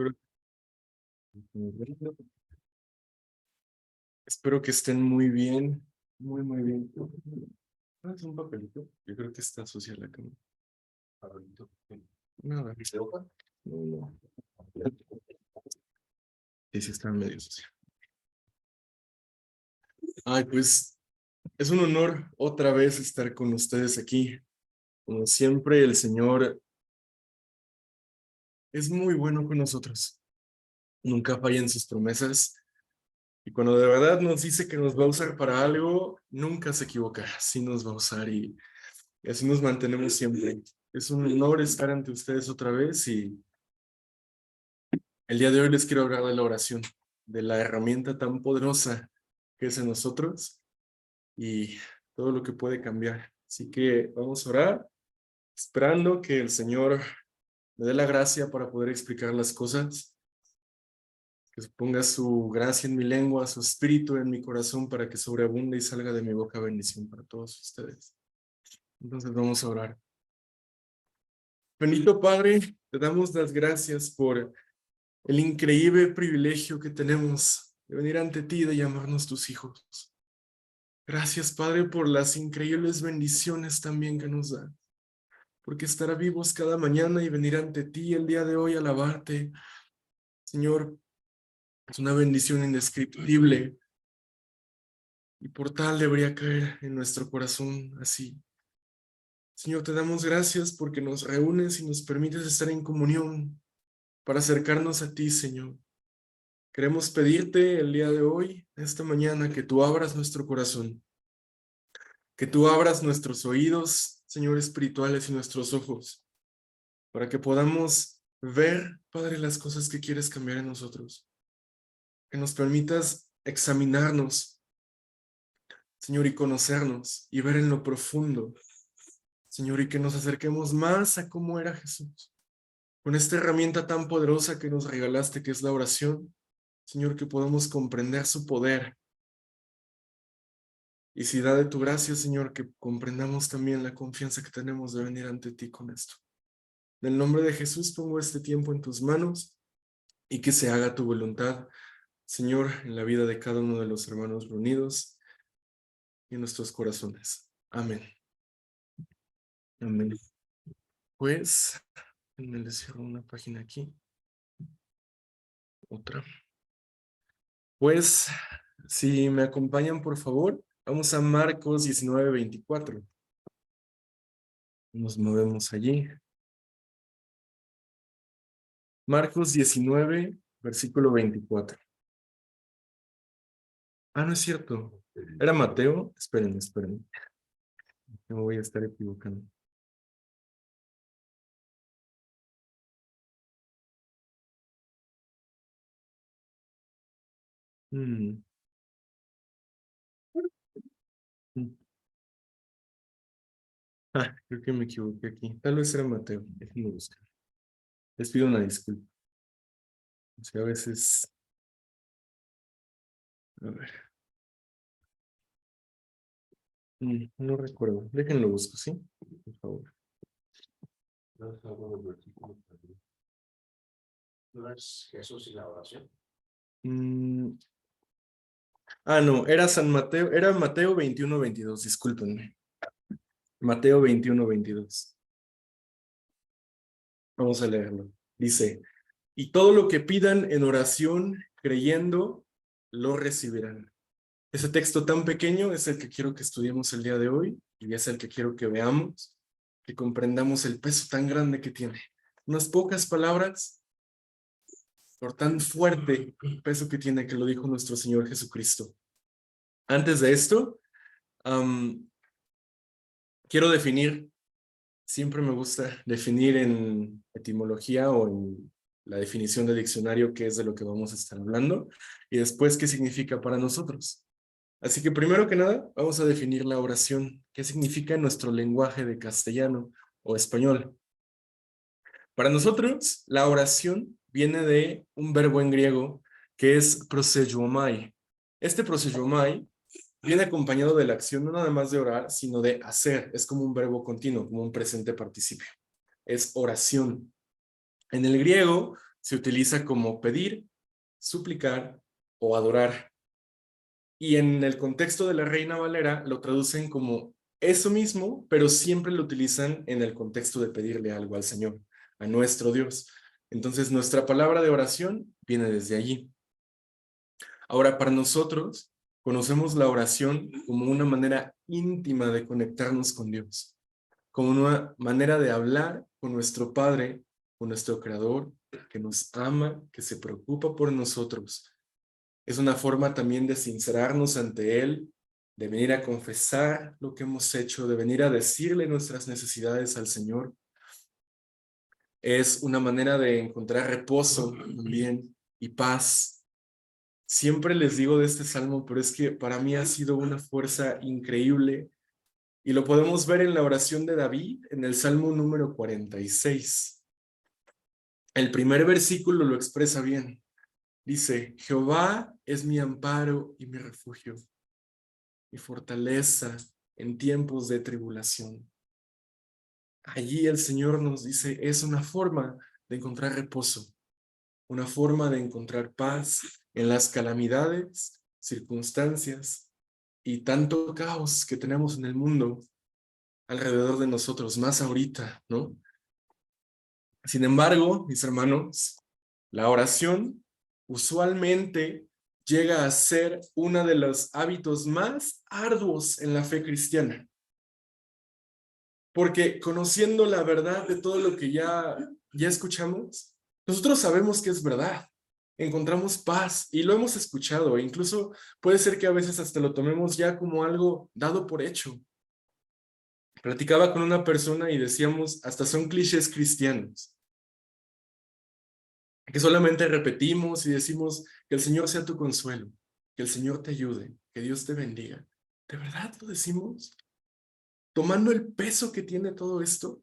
Espero, espero que estén muy bien, muy bien. ¿Es un papelito? Yo creo que está sucia la cama. Papelito. Nada. No, no. Sí, sí está medio sucia. Ay, pues es un honor otra vez estar con ustedes aquí. Como siempre, el Señor es muy bueno con nosotros. Nunca falla en sus promesas. Y cuando de verdad nos dice que nos va a usar para algo, nunca se equivoca. Sí nos va a usar y así nos mantenemos siempre. Es un honor estar ante ustedes otra vez y el día de hoy les quiero hablar de la oración, de la herramienta tan poderosa que es en nosotros y todo lo que puede cambiar. Así que vamos a orar, esperando que el Señor me dé la gracia para poder explicar las cosas, que ponga su gracia en mi lengua, su espíritu en mi corazón para que sobreabunde y salga de mi boca bendición para todos ustedes. Entonces vamos a orar. Bendito Padre, te damos las gracias por el increíble privilegio que tenemos de venir ante ti y de llamarnos tus hijos. Gracias, Padre, por las increíbles bendiciones también que nos da, porque estar vivos cada mañana y venir ante ti el día de hoy a alabarte, Señor, es una bendición indescriptible y por tal debería caer en nuestro corazón así. Señor, te damos gracias porque nos reúnes y nos permites estar en comunión para acercarnos a ti, Señor. Queremos pedirte el día de hoy, esta mañana, que tú abras nuestro corazón, que tú abras nuestros oídos, Señor, espirituales y nuestros ojos, para que podamos ver, Padre, las cosas que quieres cambiar en nosotros. Que nos permitas examinarnos, Señor, y conocernos y ver en lo profundo, Señor, y que nos acerquemos más a cómo era Jesús. Con esta herramienta tan poderosa que nos regalaste, que es la oración, Señor, que podamos comprender su poder. Y si da de tu gracia, Señor, que comprendamos también la confianza que tenemos de venir ante ti con esto. En el nombre de Jesús pongo este tiempo en tus manos y que se haga tu voluntad, Señor, en la vida de cada uno de los hermanos reunidos y en nuestros corazones. Amén. Amén. Pues, me cierro una página aquí. Otra. Pues, si me acompañan, por favor, vamos a Marcos 19:24. Nos movemos allí. Marcos 19, versículo 24. Ah, no es cierto. ¿Era Mateo? Esperen. Me voy a estar equivocando. Mm. Mm. Ah, creo que me equivoqué aquí. Tal vez era Mateo. Déjenme buscar. Les pido una disculpa. O sea, a veces... A ver. No recuerdo. Déjenlo busco, ¿sí? Por favor. ¿No es Jesús y la oración? Mm, no, era San Mateo, era Mateo 21:22, discúlpenme. Mateo 21:22. Vamos a leerlo. Dice, y todo lo que pidan en oración, creyendo, lo recibirán. Ese texto tan pequeño es el que quiero que estudiemos el día de hoy y es el que quiero que veamos, que comprendamos el peso tan grande que tiene. Unas pocas palabras, por tan fuerte el peso que tiene, que lo dijo nuestro Señor Jesucristo. Antes de esto, quiero definir, siempre me gusta definir en etimología o en la definición de diccionario qué es de lo que vamos a estar hablando y después qué significa para nosotros. Así que primero que nada, vamos a definir la oración, qué significa en nuestro lenguaje de castellano o español. Para nosotros, la oración viene de un verbo en griego que es proseuomai. Este proseuomai viene acompañado de la acción no nada más de orar, sino de hacer. Es como un verbo continuo, como un presente participio. Es oración. En el griego, Se utiliza como pedir, suplicar o adorar. Y en el contexto de la Reina Valera lo traducen como eso mismo, pero siempre lo utilizan en el contexto de pedirle algo al Señor, a nuestro Dios. Entonces nuestra palabra de oración viene desde allí. Ahora, para nosotros, conocemos la oración como una manera íntima de conectarnos con Dios, como una manera de hablar con nuestro Padre, con nuestro Creador, que nos ama, que se preocupa por nosotros. Es una forma también de sincerarnos ante Él, de venir a confesar lo que hemos hecho, de venir a decirle nuestras necesidades al Señor. Es una manera de encontrar reposo también y paz. Siempre les digo de este salmo, pero es que para mí ha sido una fuerza increíble y lo podemos ver en la oración de David en el Salmo número 46. El primer versículo lo expresa bien. Dice, Jehová es mi amparo y mi refugio, mi fortaleza en tiempos de tribulación. Allí el Señor nos dice, es una forma de encontrar reposo, una forma de encontrar paz en las calamidades, circunstancias y tanto caos que tenemos en el mundo alrededor de nosotros, más ahorita, ¿no? Sin embargo, mis hermanos, la oración usualmente llega a ser uno de los hábitos más arduos en la fe cristiana. Porque conociendo la verdad de todo lo que ya escuchamos, nosotros sabemos que es verdad. Encontramos paz y lo hemos escuchado. E incluso puede ser que a veces hasta lo tomemos ya como algo dado por hecho. Platicaba con una persona y decíamos, hasta son clichés cristianos, que solamente repetimos y decimos que el Señor sea tu consuelo, que el Señor te ayude, que Dios te bendiga. ¿De verdad lo decimos? Tomando el peso que tiene todo esto.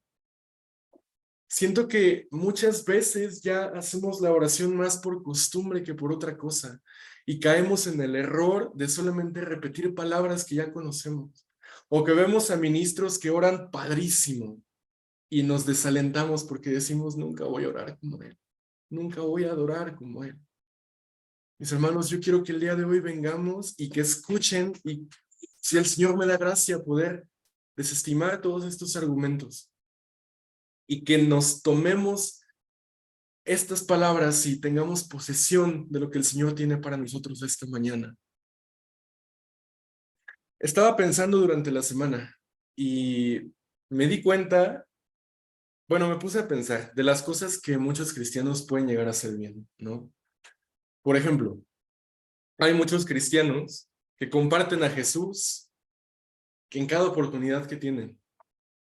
Siento que muchas veces ya hacemos la oración más por costumbre que por otra cosa y caemos en el error de solamente repetir palabras que ya conocemos o que vemos a ministros que oran padrísimo y nos desalentamos porque decimos nunca voy a orar como él, nunca voy a adorar como él. Mis hermanos, yo quiero que el día de hoy vengamos y que escuchen y si el Señor me da gracia poder desestimar todos estos argumentos y que nos tomemos estas palabras y tengamos posesión de lo que el Señor tiene para nosotros esta mañana. Estaba pensando durante la semana y me di cuenta, bueno, me puse a pensar de las cosas que muchos cristianos pueden llegar a hacer bien, ¿no? Por ejemplo, hay muchos cristianos que comparten a Jesús que en cada oportunidad que tienen.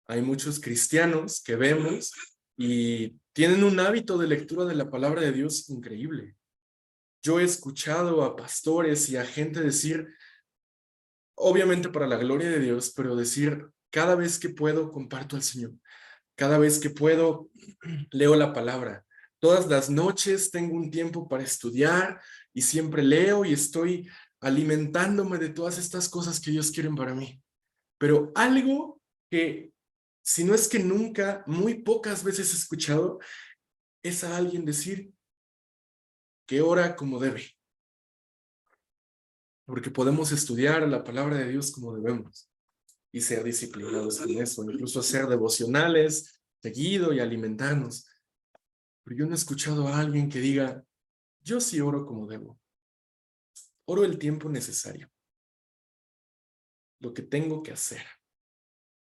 Hay muchos cristianos que vemos y tienen un hábito de lectura de la palabra de Dios increíble. Yo he escuchado a pastores y a gente decir, obviamente para la gloria de Dios, pero decir, cada vez que puedo comparto al Señor, cada vez que puedo leo la palabra. Todas las noches tengo un tiempo para estudiar y siempre leo y estoy alimentándome de todas estas cosas que Dios quiere para mí. Pero algo que, si no es que nunca, muy pocas veces he escuchado, es a alguien decir que ora como debe. Porque podemos estudiar la palabra de Dios como debemos y ser disciplinados en eso, incluso hacer devocionales seguido y alimentarnos. Pero yo no he escuchado a alguien que diga, yo sí oro como debo. Oro el tiempo necesario, lo que tengo que hacer.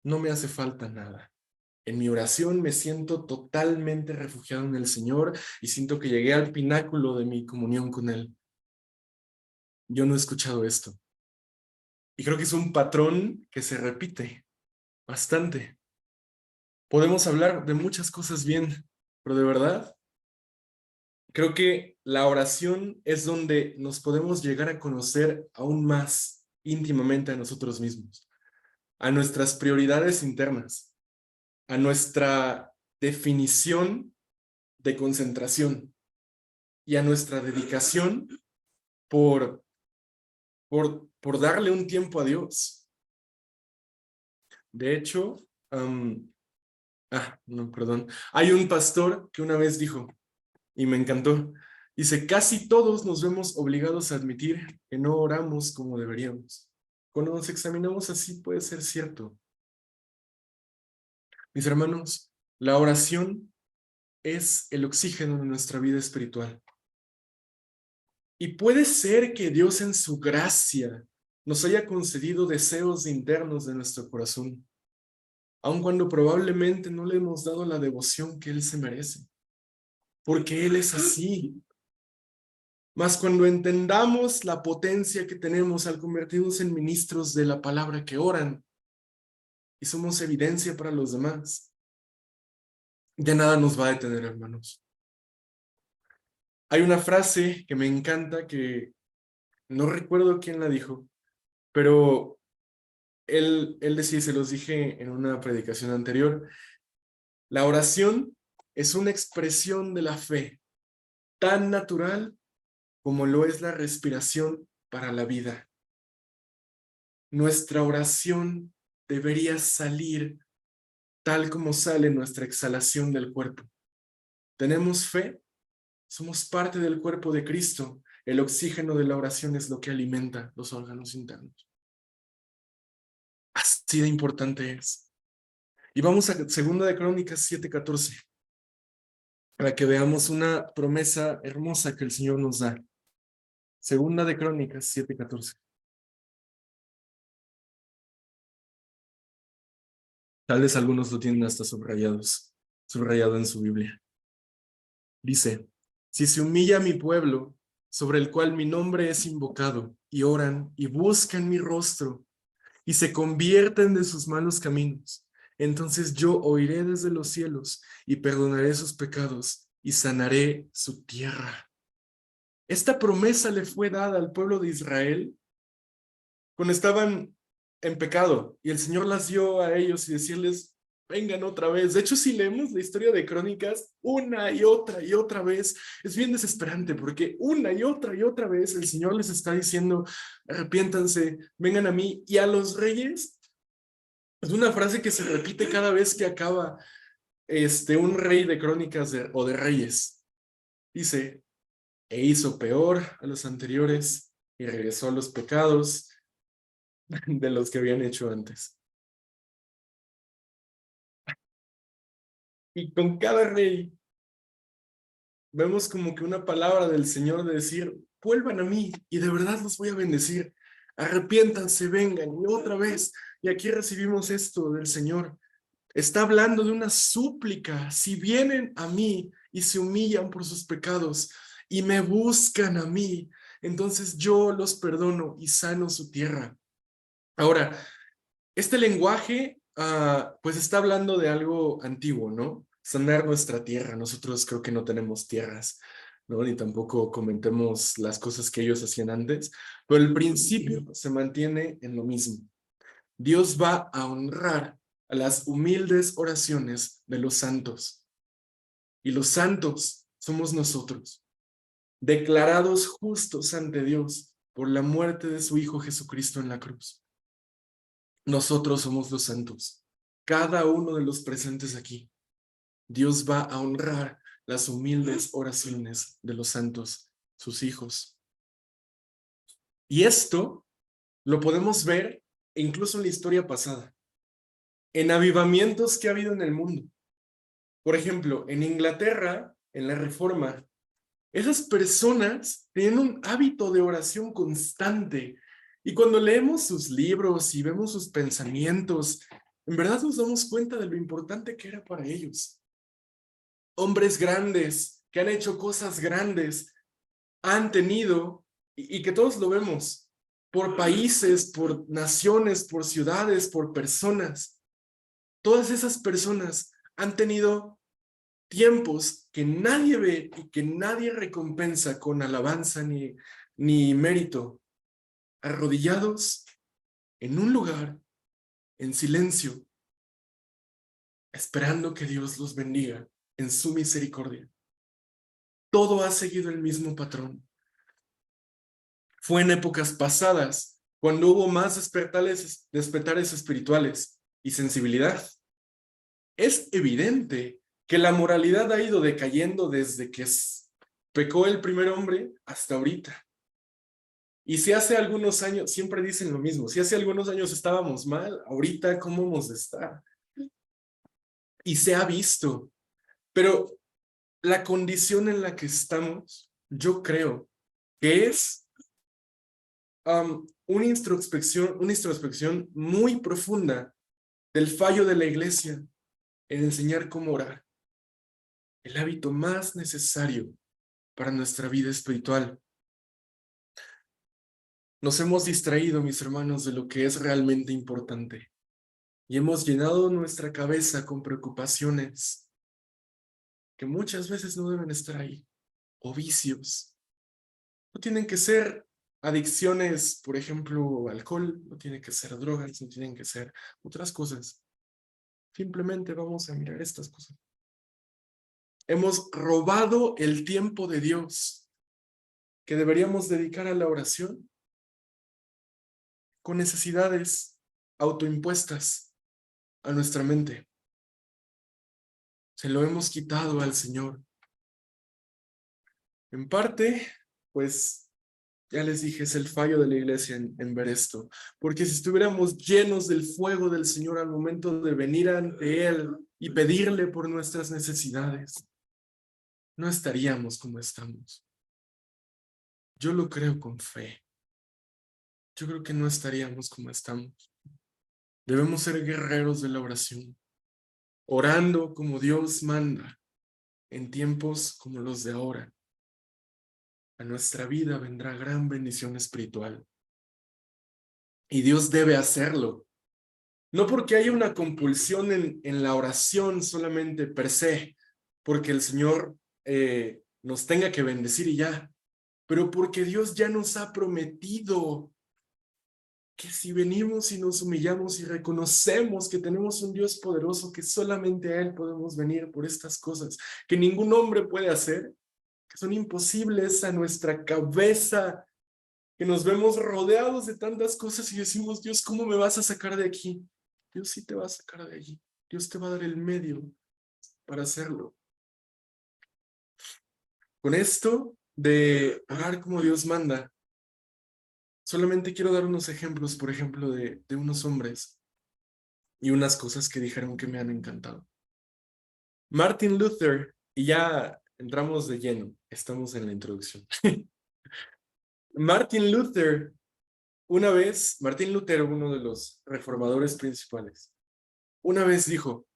No me hace falta nada. En mi oración me siento totalmente refugiado en el Señor y siento que llegué al pináculo de mi comunión con Él. Yo no he escuchado esto. Y creo que es un patrón que se repite bastante. Podemos hablar de muchas cosas bien, pero de verdad, creo que la oración es donde nos podemos llegar a conocer aún más íntimamente a nosotros mismos, a nuestras prioridades internas, a nuestra definición de concentración y a nuestra dedicación por, por darle un tiempo a Dios. De hecho, no, perdón. Hay un pastor que una vez dijo, Y me encantó. Dice, casi todos nos vemos obligados a admitir que no oramos como deberíamos. Cuando nos examinamos así puede ser cierto. Mis hermanos, la oración es el oxígeno de nuestra vida espiritual. Y puede ser que Dios en su gracia nos haya concedido deseos internos de nuestro corazón, aun cuando probablemente no le hemos dado la devoción que Él se merece, porque Él es así. Mas cuando entendamos la potencia que tenemos al convertirnos en ministros de la palabra que oran y somos evidencia para los demás, ya nada nos va a detener, hermanos. Hay una frase que me encanta que no recuerdo quién la dijo, pero él decía, y se los dije en una predicación anterior, la oración es una expresión de la fe tan natural como lo es la respiración para la vida. Nuestra oración debería salir tal como sale nuestra exhalación del cuerpo. ¿Tenemos fe? Somos parte del cuerpo de Cristo. El oxígeno de la oración es lo que alimenta los órganos internos. Así de importante es. Y vamos a 2 de Crónicas 7:14 para que veamos una promesa hermosa que el Señor nos da. 2 de Crónicas 7:14. Tal vez algunos lo tienen hasta subrayado en su Biblia. Dice, si se humilla mi pueblo, sobre el cual mi nombre es invocado, y oran y buscan mi rostro, y se convierten de sus malos caminos, entonces yo oiré desde los cielos y perdonaré sus pecados y sanaré su tierra. Esta promesa le fue dada al pueblo de Israel cuando estaban en pecado y el Señor las dio a ellos y decirles, vengan otra vez. De hecho, si leemos la historia de Crónicas una y otra vez, es bien desesperante porque una y otra vez el Señor les está diciendo, arrepiéntanse, vengan a mí. Y a los reyes, es una frase que se repite cada vez que acaba un rey de Crónicas o de Reyes. Dice, e hizo peor a los anteriores y regresó a los pecados de los que habían hecho antes. Y con cada rey vemos como que una palabra del Señor de decir, vuelvan a mí y de verdad los voy a bendecir. Arrepiéntanse, vengan y otra vez. Y aquí recibimos esto del Señor. Está hablando de una súplica. Si vienen a mí y se humillan por sus pecados y me buscan a mí, entonces yo los perdono y sano su tierra. Ahora, este lenguaje, pues está hablando de algo antiguo, ¿no? Sanar nuestra tierra. Nosotros creo que no tenemos tierras, ¿no? Ni tampoco comentemos las cosas que ellos hacían antes, pero el principio se mantiene en lo mismo. Dios va a honrar a las humildes oraciones de los santos. Y los santos somos nosotros, declarados justos ante Dios por la muerte de su Hijo Jesucristo en la cruz. Nosotros somos los santos, cada uno de los presentes aquí. Dios va a honrar las humildes oraciones de los santos, sus hijos. Y esto lo podemos ver incluso en la historia pasada, en avivamientos que ha habido en el mundo. Por ejemplo, en Inglaterra, en la Reforma, esas personas tenían un hábito de oración constante. Y cuando leemos sus libros y vemos sus pensamientos, en verdad nos damos cuenta de lo importante que era para ellos. Hombres grandes que han hecho cosas grandes, han tenido, y que todos lo vemos, por países, por naciones, por ciudades, por personas. Todas esas personas han tenido tiempos que nadie ve y que nadie recompensa con alabanza ni mérito, arrodillados en un lugar, en silencio, esperando que Dios los bendiga en su misericordia. Todo ha seguido el mismo patrón. Fue en épocas pasadas, cuando hubo más despertares espirituales y sensibilidad. Es evidente que la moralidad ha ido decayendo desde que pecó el primer hombre hasta ahorita. Y si hace algunos años, siempre dicen lo mismo, si hace algunos años estábamos mal, ahorita ¿cómo hemos de estar? Y se ha visto, pero la condición en la que estamos, yo creo que es una introspección muy profunda del fallo de la iglesia en enseñar cómo orar, el hábito más necesario para nuestra vida espiritual. Nos hemos distraído, mis hermanos, de lo que es realmente importante y hemos llenado nuestra cabeza con preocupaciones que muchas veces no deben estar ahí, o vicios. No tienen que ser adicciones, por ejemplo, alcohol, no tienen que ser drogas, no tienen que ser otras cosas. Simplemente vamos a mirar estas cosas. Hemos robado el tiempo de Dios que deberíamos dedicar a la oración con necesidades autoimpuestas a nuestra mente. Se lo hemos quitado al Señor. En parte, pues, ya les dije, es el fallo de la iglesia en ver esto. Porque si estuviéramos llenos del fuego del Señor al momento de venir ante Él y pedirle por nuestras necesidades, no estaríamos como estamos. Yo lo creo con fe. Yo creo que no estaríamos como estamos. Debemos ser guerreros de la oración, orando como Dios manda, en tiempos como los de ahora. A nuestra vida vendrá gran bendición espiritual. Y Dios debe hacerlo. No porque haya una compulsión en la oración solamente per se, porque el Señor nos tenga que bendecir y ya, pero porque Dios ya nos ha prometido que si venimos y nos humillamos y reconocemos que tenemos un Dios poderoso, que solamente a Él podemos venir por estas cosas, que ningún hombre puede hacer, que son imposibles a nuestra cabeza, que nos vemos rodeados de tantas cosas y decimos, Dios, ¿cómo me vas a sacar de aquí? Dios sí te va a sacar de allí. Dios te va a dar el medio para hacerlo. Con esto de orar como Dios manda, solamente quiero dar unos ejemplos, por ejemplo, de unos hombres y unas cosas que dijeron que me han encantado. Martin Luther, y ya entramos de lleno, estamos en la introducción. Martin Luther, Martín Lutero, uno de los reformadores principales, una vez dijo,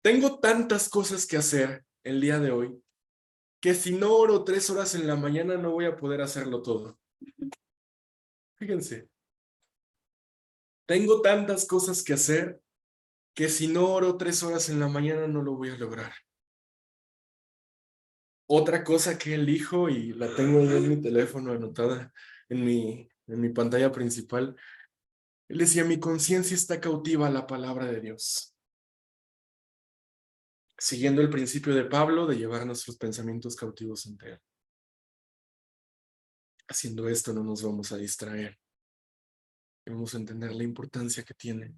tengo tantas cosas que hacer el día de hoy, que si no oro 3 horas en la mañana no voy a poder hacerlo todo. Fíjense, tengo tantas cosas que hacer, que si no oro 3 horas en la mañana no lo voy a lograr. Otra cosa que él dijo, y la tengo ahí en mi teléfono anotada, en mi pantalla principal, él decía, mi conciencia está cautiva a la palabra de Dios. Siguiendo el principio de Pablo de llevar nuestros pensamientos cautivos ante Él. Haciendo esto no nos vamos a distraer. Debemos entender la importancia que tiene.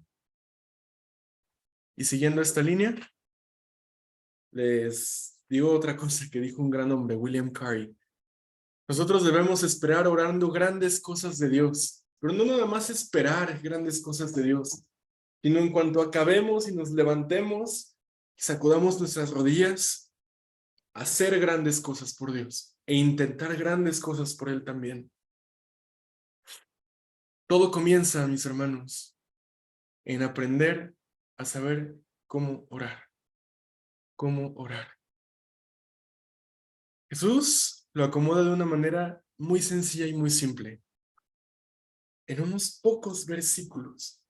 Y siguiendo esta línea, les digo otra cosa que dijo un gran hombre, William Carey. Nosotros debemos esperar orando grandes cosas de Dios, pero no nada más esperar grandes cosas de Dios, sino en cuanto acabemos y nos levantemos y sacudamos nuestras rodillas, hacer grandes cosas por Dios e intentar grandes cosas por Él también. Todo comienza, mis hermanos, en aprender a saber cómo orar. Cómo orar. Jesús lo acomoda de una manera muy sencilla y muy simple. En unos pocos versículos,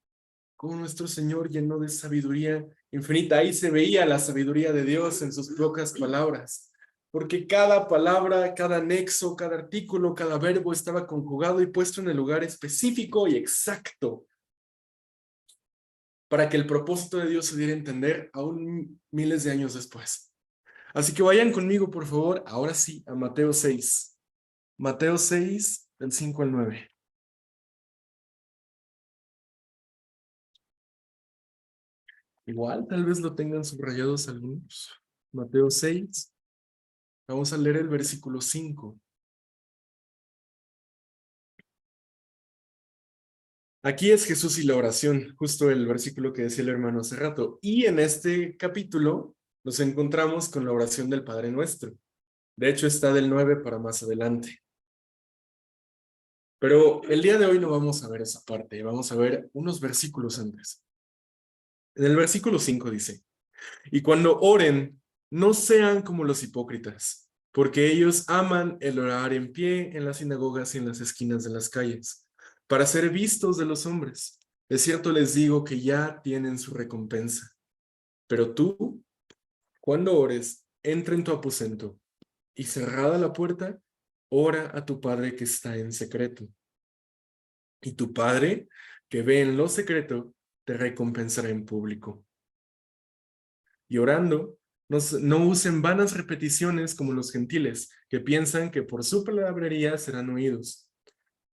como nuestro Señor llenó de sabiduría infinita. Ahí se veía la sabiduría de Dios en sus pocas palabras. Porque cada palabra, cada nexo, cada artículo, cada verbo estaba conjugado y puesto en el lugar específico y exacto para que el propósito de Dios se diera a entender aún miles de años después. Así que vayan conmigo, por favor, ahora sí, a Mateo 6. Mateo 6, del 5 al 9. Igual, tal vez lo tengan subrayados algunos. Mateo 6, Vamos a leer el versículo 5. Aquí es Jesús y la oración, justo el versículo que decía el hermano hace rato. Y en este capítulo nos encontramos con la oración del Padre Nuestro. De hecho, está del 9 para más adelante. Pero el día de hoy no vamos a ver esa parte, vamos a ver unos versículos antes. En el versículo 5 dice, y cuando oren, no sean como los hipócritas, porque ellos aman el orar en pie en las sinagogas y en las esquinas de las calles, para ser vistos de los hombres. De cierto les digo que ya tienen su recompensa. Pero tú, cuando ores, entra en tu aposento y cerrada la puerta, ora a tu Padre que está en secreto. Y tu Padre, que ve en lo secreto, te recompensará en público. Y orando, no usen vanas repeticiones como los gentiles, que piensan que por su palabrería serán oídos.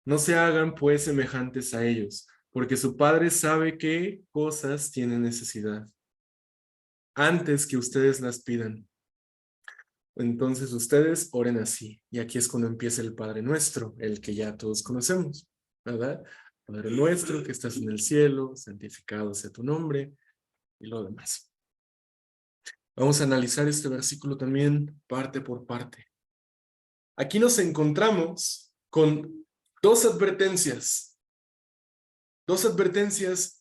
No se hagan pues semejantes a ellos, porque su Padre sabe qué cosas tienen necesidad, antes que ustedes las pidan. Entonces ustedes oren así. Y aquí es cuando empieza el Padre Nuestro, el que ya todos conocemos, ¿verdad? Padre Nuestro que estás en el cielo, santificado sea tu nombre y lo demás. Vamos a analizar este versículo también parte por parte. Aquí nos encontramos con dos advertencias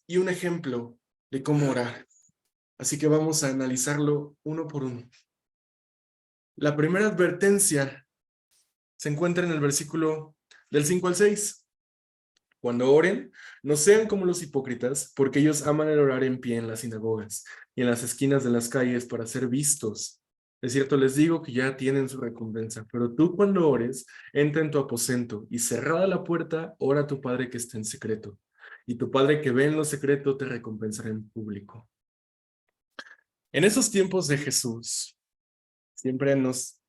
y un ejemplo de cómo orar. Así que vamos a analizarlo uno por uno. La primera advertencia se encuentra en el versículo del 5 al 6. Cuando oren, no sean como los hipócritas, porque ellos aman el orar en pie en las sinagogas y en las esquinas de las calles para ser vistos. De cierto les digo que ya tienen su recompensa, pero tú cuando ores, entra en tu aposento y cerrada la puerta, ora a tu Padre que está en secreto. Y tu Padre que ve en lo secreto te recompensará en público. En esos tiempos de Jesús, siempre nos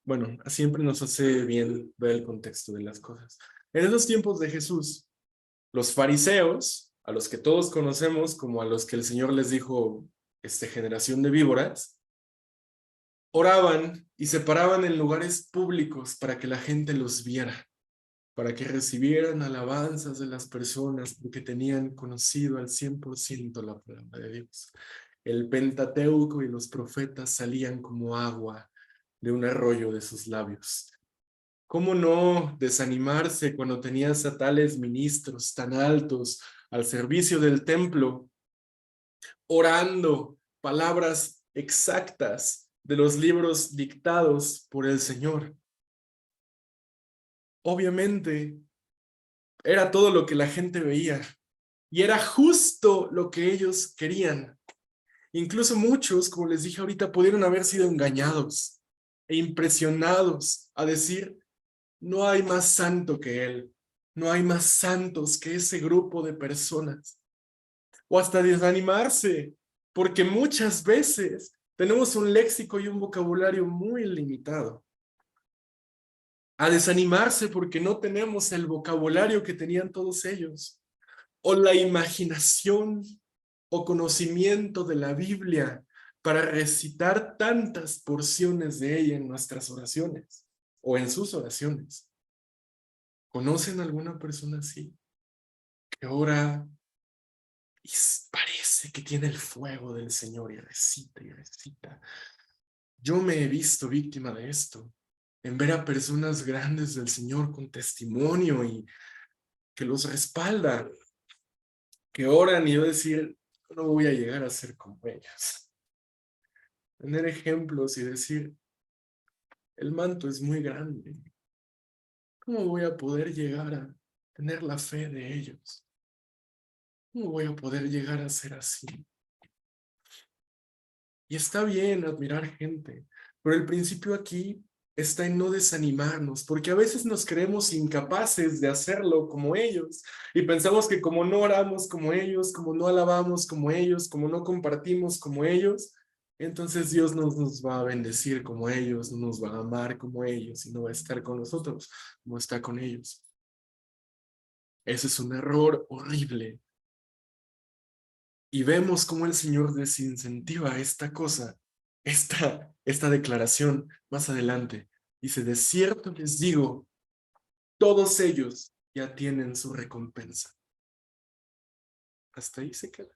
hace bien ver el contexto de las cosas. En esos tiempos de Jesús, los fariseos, a los que todos conocemos como a los que el Señor les dijo, generación de víboras, oraban y se paraban en lugares públicos para que la gente los viera, para que recibieran alabanzas de las personas, porque tenían conocido al 100% la palabra de Dios. El Pentateuco y los profetas salían como agua de un arroyo de sus labios. ¿Cómo no desanimarse cuando tenías a tales ministros tan altos al servicio del templo, orando palabras exactas de los libros dictados por el Señor? Obviamente, era todo lo que la gente veía y era justo lo que ellos querían. Incluso muchos, como les dije ahorita, pudieron haber sido engañados e impresionados a decir, no hay más santo que él. No hay más santos que ese grupo de personas. O hasta desanimarse, porque muchas veces tenemos un léxico y un vocabulario muy limitado. A desanimarse porque no tenemos el vocabulario que tenían todos ellos. O la imaginación o conocimiento de la Biblia para recitar tantas porciones de ella en nuestras oraciones o en sus oraciones. ¿Conocen alguna persona así? Que ora y parece que tiene el fuego del Señor y recita y recita. Yo me he visto víctima de esto, en ver a personas grandes del Señor con testimonio y que los respalda, que oran y yo decir, no voy a llegar a ser como ellos. Tener ejemplos y decir, el manto es muy grande. ¿Cómo voy a poder llegar a tener la fe de ellos? ¿Cómo voy a poder llegar a ser así? Y está bien admirar gente, pero el principio aquí está en no desanimarnos, porque a veces nos creemos incapaces de hacerlo como ellos y pensamos que como no oramos como ellos, como no alabamos como ellos, como no compartimos como ellos, entonces Dios no nos va a bendecir como ellos, no nos va a amar como ellos y no va a estar con nosotros como está con ellos. Ese es un error horrible. Y vemos cómo el Señor desincentiva esta cosa, esta declaración más adelante. Dice, de cierto les digo, todos ellos ya tienen su recompensa. Hasta ahí se queda.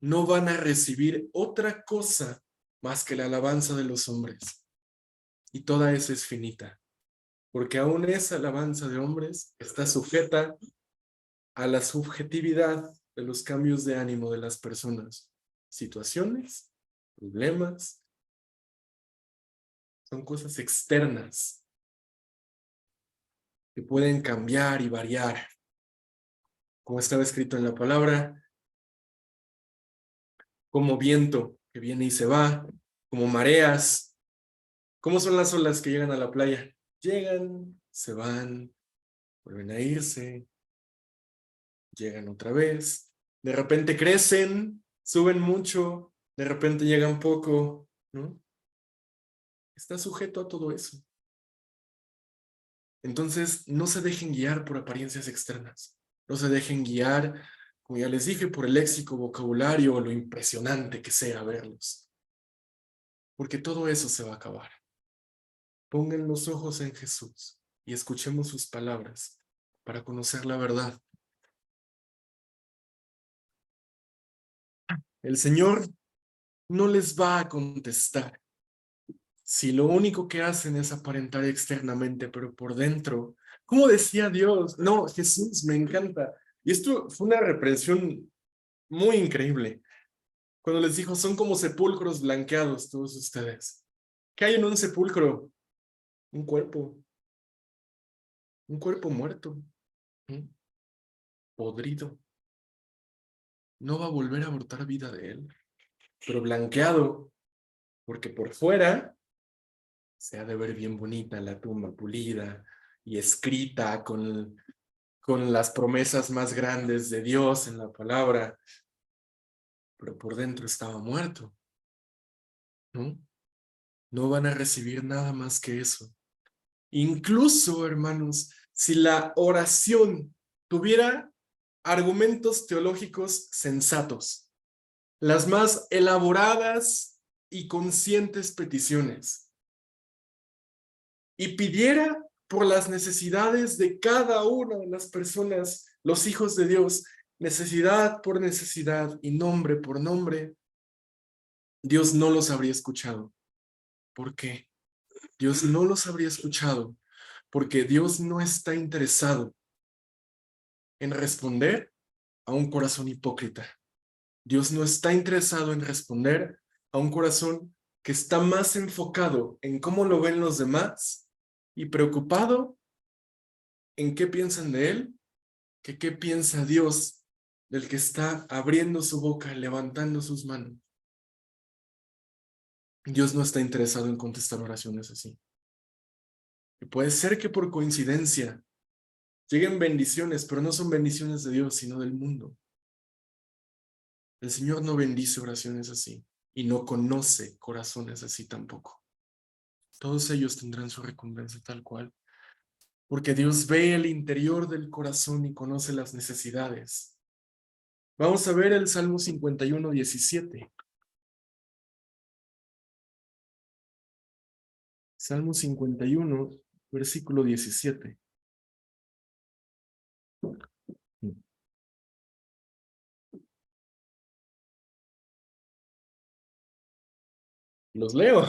No van a recibir otra cosa más que la alabanza de los hombres. Y toda esa es finita. Porque aún esa alabanza de hombres está sujeta a la subjetividad de los cambios de ánimo de las personas. Situaciones, problemas, son cosas externas que pueden cambiar y variar. Como estaba escrito en la palabra, como viento que viene y se va, como mareas. ¿Cómo son las olas que llegan a la playa? Llegan, se van, vuelven a irse, llegan otra vez, de repente crecen, suben mucho, de repente llegan poco, ¿no? Está sujeto a todo eso. Entonces, no se dejen guiar por apariencias externas. No se dejen guiar, como ya les dije, por el léxico, vocabulario o lo impresionante que sea verlos. Porque todo eso se va a acabar. Pongan los ojos en Jesús y escuchemos sus palabras para conocer la verdad. El Señor no les va a contestar si lo único que hacen es aparentar externamente, pero por dentro, ¿cómo decía Dios? No, Jesús, me encanta. Y esto fue una reprensión muy increíble. Cuando les dijo, son como sepulcros blanqueados todos ustedes. ¿Qué hay en un sepulcro? Un cuerpo muerto, ¿sí? Podrido. No va a volver a brotar vida de él, pero blanqueado, porque por fuera se ha de ver bien bonita la tumba pulida y escrita con las promesas más grandes de Dios en la palabra, pero por dentro estaba muerto, ¿no? No van a recibir nada más que eso. Incluso, hermanos, si la oración tuviera argumentos teológicos sensatos, las más elaboradas y conscientes peticiones, y pidiera por las necesidades de cada una de las personas, los hijos de Dios, necesidad por necesidad y nombre por nombre, Dios no los habría escuchado. ¿Por qué? Dios no los habría escuchado porque Dios no está interesado en responder a un corazón hipócrita. Dios no está interesado en responder a un corazón que está más enfocado en cómo lo ven los demás y preocupado en qué piensan de él, que qué piensa Dios del que está abriendo su boca, levantando sus manos. Dios no está interesado en contestar oraciones así. Y puede ser que por coincidencia lleguen bendiciones, pero no son bendiciones de Dios, sino del mundo. El Señor no bendice oraciones así y no conoce corazones así tampoco. Todos ellos tendrán su recompensa tal cual, porque Dios ve el interior del corazón y conoce las necesidades. Vamos a ver el Salmo 51:17. Salmo 51, versículo 17. Los leo.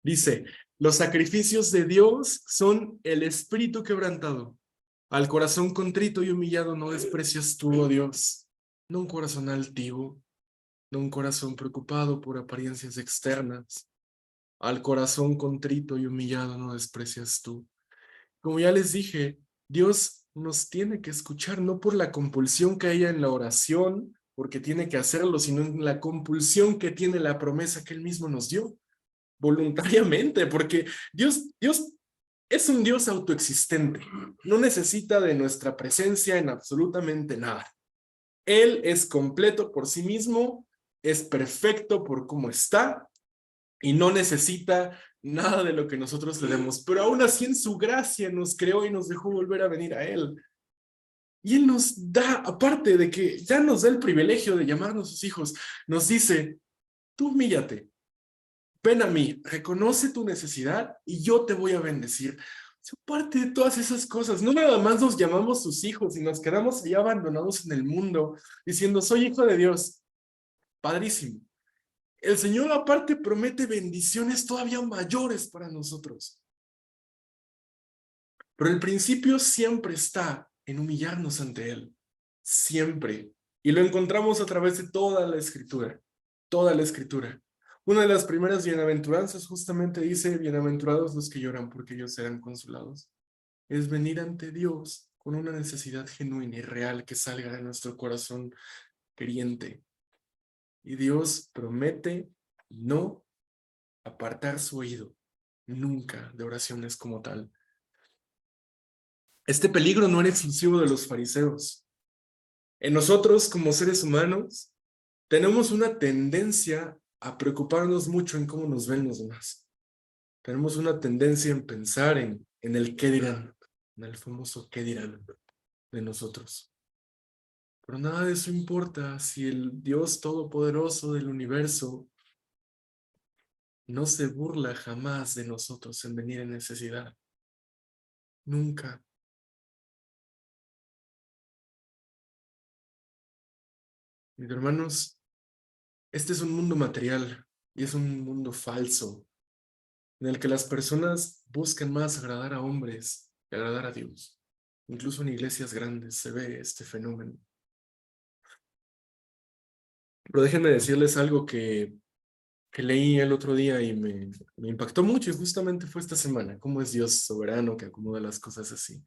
Dice, los sacrificios de Dios son el espíritu quebrantado. Al corazón contrito y humillado no desprecias tú, oh Dios. No un corazón altivo, no un corazón preocupado por apariencias externas. Al corazón contrito y humillado no desprecias tú. Como ya les dije, Dios nos tiene que escuchar no por la compulsión que haya en la oración, porque tiene que hacerlo, sino en la compulsión que tiene la promesa que Él mismo nos dio, voluntariamente, porque Dios es un Dios autoexistente, no necesita de nuestra presencia en absolutamente nada. Él es completo por sí mismo, es perfecto por cómo está y no necesita nada de lo que nosotros le demos, pero aún así en su gracia nos creó y nos dejó volver a venir a Él. Y Él nos da, aparte de que ya nos da el privilegio de llamarnos sus hijos, nos dice, tú humíllate, ven a mí, reconoce tu necesidad y yo te voy a bendecir. Aparte de todas esas cosas, no nada más nos llamamos sus hijos y nos quedamos ahí abandonados en el mundo diciendo, soy hijo de Dios. Padrísimo. El Señor aparte promete bendiciones todavía mayores para nosotros. Pero el principio siempre está en humillarnos ante Él. Siempre. Y lo encontramos a través de toda la Escritura. Toda la Escritura. Una de las primeras bienaventuranzas justamente dice, bienaventurados los que lloran porque ellos serán consolados. Es venir ante Dios con una necesidad genuina y real que salga de nuestro corazón queriente. Y Dios promete no apartar su oído nunca de oraciones como tal. Este peligro no era exclusivo de los fariseos. En nosotros, como seres humanos, tenemos una tendencia a preocuparnos mucho en cómo nos ven los demás. Tenemos una tendencia en pensar en el qué dirán, en el famoso qué dirán de nosotros. Pero nada de eso importa si el Dios Todopoderoso del universo no se burla jamás de nosotros en venir en necesidad. Nunca. Mis hermanos, este es un mundo material y es un mundo falso en el que las personas buscan más agradar a hombres que agradar a Dios. Incluso en iglesias grandes se ve este fenómeno. Pero déjenme decirles algo que leí el otro día y me impactó mucho y justamente fue esta semana. Cómo es Dios soberano que acomoda las cosas así.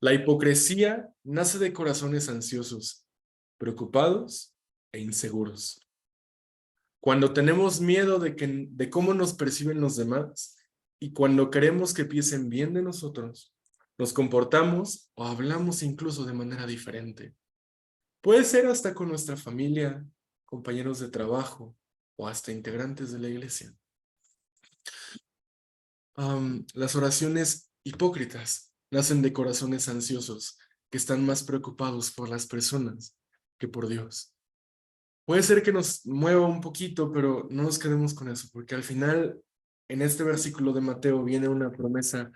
La hipocresía nace de corazones ansiosos, preocupados e inseguros. Cuando tenemos miedo de cómo nos perciben los demás y cuando queremos que piensen bien de nosotros, nos comportamos o hablamos incluso de manera diferente. Puede ser hasta con nuestra familia, compañeros de trabajo o hasta integrantes de la iglesia. Las oraciones hipócritas nacen de corazones ansiosos que están más preocupados por las personas que por Dios. Puede ser que nos mueva un poquito, pero no nos quedemos con eso, porque al final, en este versículo de Mateo viene una promesa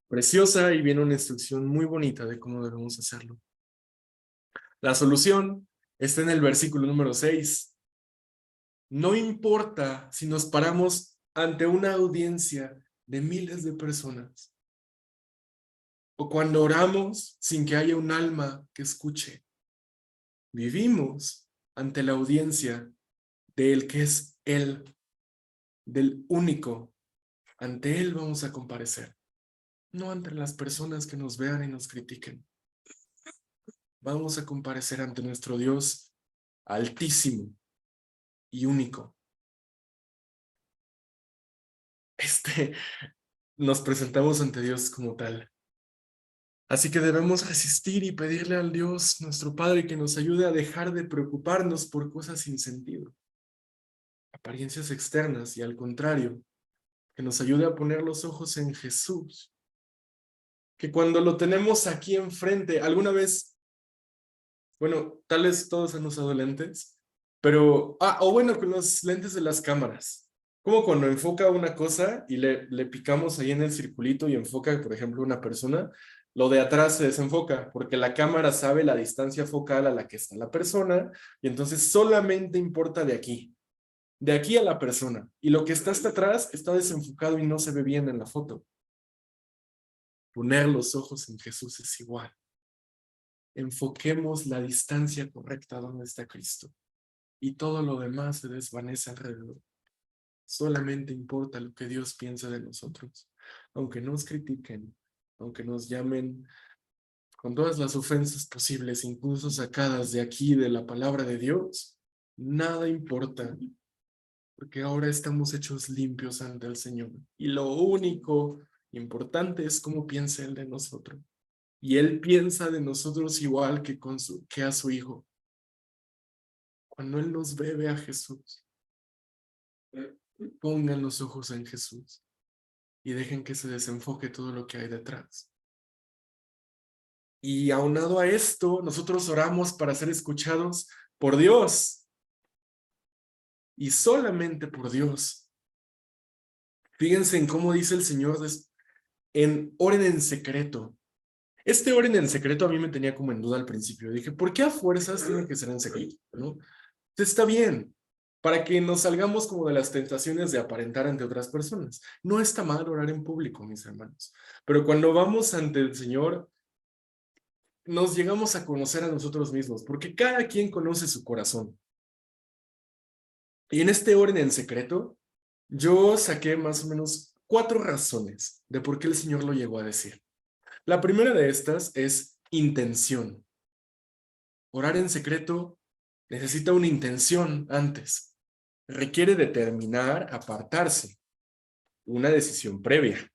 preciosa y viene una instrucción muy bonita de cómo debemos hacerlo. La solución está en el versículo número 6. No importa si nos paramos ante una audiencia de miles de personas o cuando oramos sin que haya un alma que escuche. Vivimos ante la audiencia del que es Él, del único. Ante Él vamos a comparecer, no ante las personas que nos vean y nos critiquen. Vamos a comparecer ante nuestro Dios altísimo y único. Nos presentamos ante Dios como tal. Así que debemos resistir y pedirle al Dios, nuestro Padre, que nos ayude a dejar de preocuparnos por cosas sin sentido, apariencias externas, y al contrario, que nos ayude a poner los ojos en Jesús. Que cuando lo tenemos aquí enfrente, alguna vez, bueno, tal vez todos han usado lentes, pero, o bueno, con los lentes de las cámaras. Como cuando enfoca una cosa y le picamos ahí en el circulito y enfoca, por ejemplo, una persona, lo de atrás se desenfoca porque la cámara sabe la distancia focal a la que está la persona y entonces solamente importa de aquí a la persona. Y lo que está hasta atrás está desenfocado y no se ve bien en la foto. Poner los ojos en Jesús es igual. Enfoquemos la distancia correcta donde está Cristo y todo lo demás se desvanece alrededor. Solamente importa lo que Dios piensa de nosotros. Aunque nos critiquen, aunque nos llamen con todas las ofensas posibles, incluso sacadas de aquí de la palabra de Dios, nada importa, porque ahora estamos hechos limpios ante el Señor. Y lo único importante es cómo piensa Él de nosotros. Y Él piensa de nosotros igual que a su Hijo. Cuando Él nos ve a Jesús. Pongan los ojos en Jesús y dejen que se desenfoque todo lo que hay detrás. Y aunado a esto, nosotros oramos para ser escuchados por Dios y solamente por Dios. Fíjense en cómo dice el Señor oren en secreto. Este oren en secreto a mí me tenía como en duda al principio. Dije, ¿por qué a fuerzas tiene que ser en secreto? ¿No? Está bien, para que nos salgamos como de las tentaciones de aparentar ante otras personas. No está mal orar en público, mis hermanos. Pero cuando vamos ante el Señor, nos llegamos a conocer a nosotros mismos, porque cada quien conoce su corazón. Y en este orden en secreto, yo saqué más o menos 4 razones de por qué el Señor lo llegó a decir. La primera de estas es intención. Orar en secreto necesita una intención antes. Requiere determinar, apartarse, una decisión previa.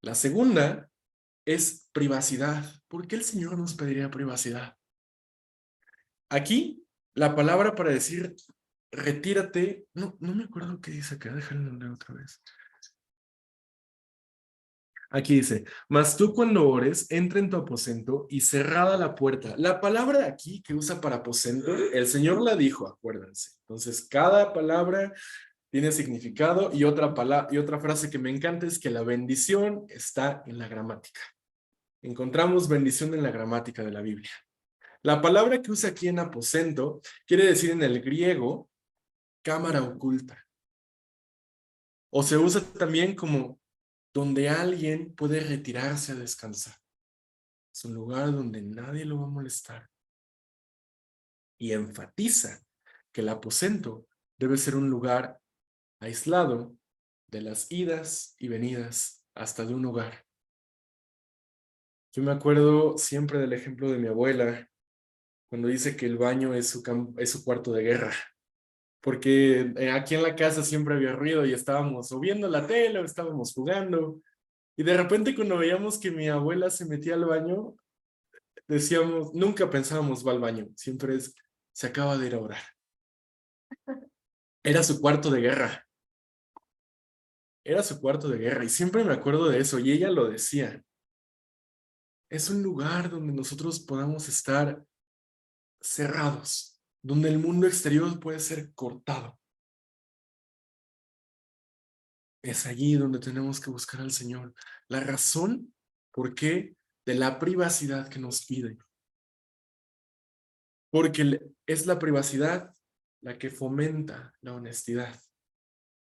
La segunda es privacidad. ¿Por qué el Señor nos pediría privacidad? Aquí, la palabra para decir retírate, no me acuerdo qué dice acá, déjame leer otra vez. Aquí dice, mas tú cuando ores, entra en tu aposento y cerrada la puerta. La palabra aquí que usa para aposento, el Señor la dijo, acuérdense. Entonces, cada palabra tiene significado y otra frase que me encanta es que la bendición está en la gramática. Encontramos bendición en la gramática de la Biblia. La palabra que usa aquí en aposento quiere decir en el griego cámara oculta. O se usa también como donde alguien puede retirarse a descansar. Es un lugar donde nadie lo va a molestar. Y enfatiza que el aposento debe ser un lugar aislado de las idas y venidas hasta de un hogar. Yo me acuerdo siempre del ejemplo de mi abuela cuando dice que el baño es su cuarto de guerra. Porque aquí en la casa siempre había ruido y estábamos o viendo la tele o estábamos jugando. Y de repente cuando veíamos que mi abuela se metía al baño, decíamos, nunca pensábamos va al baño, siempre se acaba de ir a orar. Era su cuarto de guerra, era su cuarto de guerra y siempre me acuerdo de eso y ella lo decía. Es un lugar donde nosotros podamos estar cerrados, donde el mundo exterior puede ser cortado. Es allí donde tenemos que buscar al Señor. La razón por qué de la privacidad que nos pide. Porque es la privacidad la que fomenta la honestidad.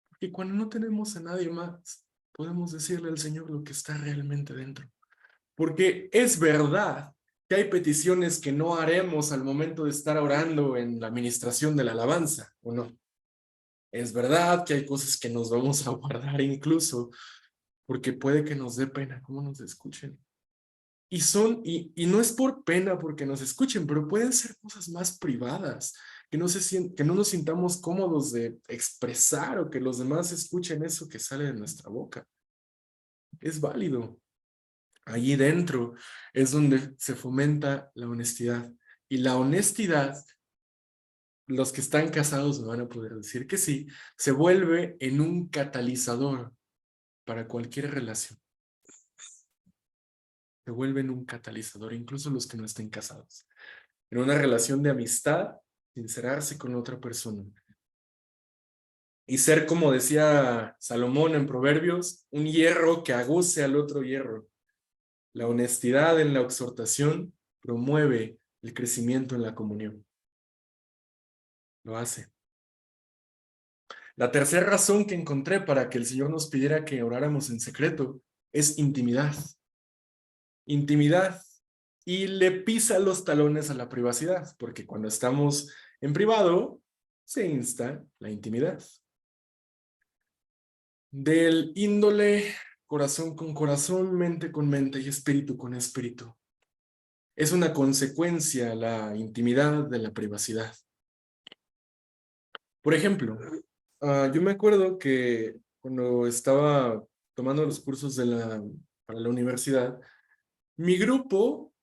Porque cuando no tenemos a nadie más, podemos decirle al Señor lo que está realmente dentro. Porque es verdad que hay peticiones que no haremos al momento de estar orando en la administración de la alabanza, ¿o no? Es verdad que hay cosas que nos vamos a guardar incluso porque puede que nos dé pena cómo nos escuchen. Y no es por pena porque nos escuchen, pero pueden ser cosas más privadas, que no nos sintamos cómodos de expresar o que los demás escuchen eso que sale de nuestra boca. Es válido. Allí dentro es donde se fomenta la honestidad. Y la honestidad, los que están casados me van a poder decir que sí, se vuelve en un catalizador para cualquier relación. Se vuelve en un catalizador, incluso los que no estén casados. En una relación de amistad, sincerarse con otra persona. Y ser, como decía Salomón en Proverbios, un hierro que aguce al otro hierro. La honestidad en la exhortación promueve el crecimiento en la comunión. Lo hace. La tercera razón que encontré para que el Señor nos pidiera que oráramos en secreto es intimidad. Intimidad. Y le pisa los talones a la privacidad, porque cuando estamos en privado, se insta la intimidad. Del índole corazón con corazón, mente con mente y espíritu con espíritu. Es una consecuencia la intimidad de la privacidad. Por ejemplo, yo me acuerdo que cuando estaba tomando los cursos para la universidad, mi grupo,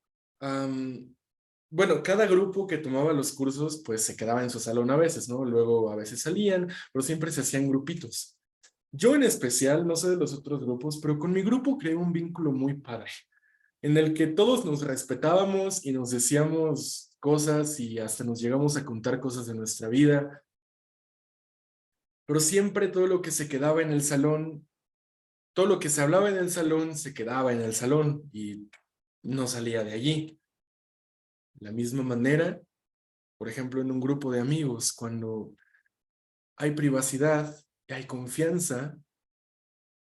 bueno, cada grupo que tomaba los cursos, pues se quedaba en su salón a veces, ¿no? Luego a veces salían, pero siempre se hacían grupitos. Yo en especial, no sé de los otros grupos, pero con mi grupo creé un vínculo muy padre, en el que todos nos respetábamos y nos decíamos cosas y hasta nos llegamos a contar cosas de nuestra vida. pero siempre todo lo que se quedaba en el salón, todo lo que se hablaba en el salón se quedaba en el salón y no salía de allí. De la misma manera, por ejemplo, en un grupo de amigos, cuando hay privacidad y hay confianza,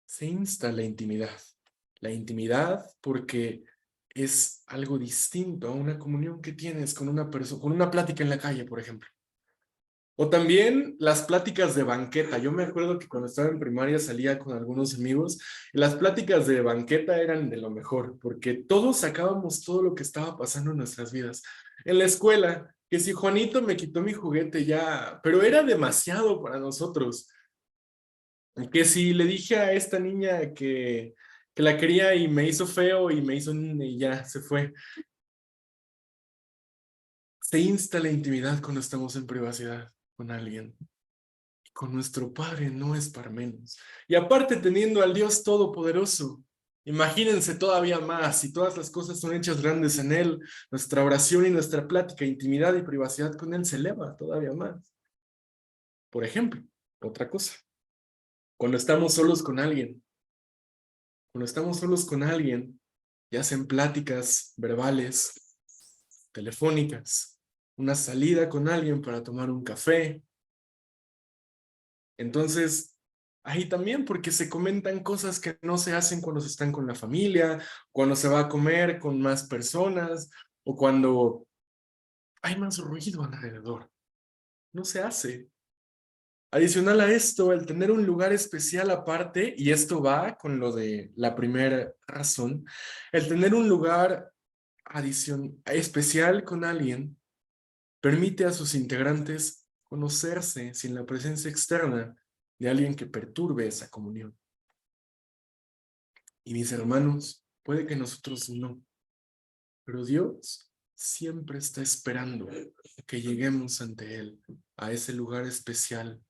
se insta la intimidad. La intimidad porque es algo distinto a una comunión que tienes con una persona, con una plática en la calle, por ejemplo. O también las pláticas de banqueta. Yo me acuerdo que cuando estaba en primaria salía con algunos amigos y las pláticas de banqueta eran de lo mejor, porque todos sacábamos todo lo que estaba pasando en nuestras vidas. En la escuela, que si Juanito me quitó mi juguete ya, pero era demasiado para nosotros. Que si le dije a esta niña que la quería y me hizo feo y me hizo y ya se fue. Se insta la intimidad cuando estamos en privacidad con alguien. Y con nuestro Padre no es para menos. Y aparte teniendo al Dios Todopoderoso, imagínense todavía más, si todas las cosas son hechas grandes en Él, nuestra oración y nuestra plática, intimidad y privacidad con Él se eleva todavía más. Por ejemplo, otra cosa, cuando estamos solos con alguien, cuando estamos solos con alguien, ya hacen pláticas verbales, telefónicas, una salida con alguien para tomar un café. Entonces, ahí también, porque se comentan cosas que no se hacen cuando se están con la familia, cuando se va a comer con más personas o cuando hay más ruido alrededor. No se hace. Adicional a esto, el tener un lugar especial aparte, y esto va con lo de la primera razón, el tener un lugar especial con alguien permite a sus integrantes conocerse sin la presencia externa de alguien que perturbe esa comunión. Y mis hermanos, puede que nosotros no, pero Dios siempre está esperando que lleguemos ante Él, a ese lugar especial.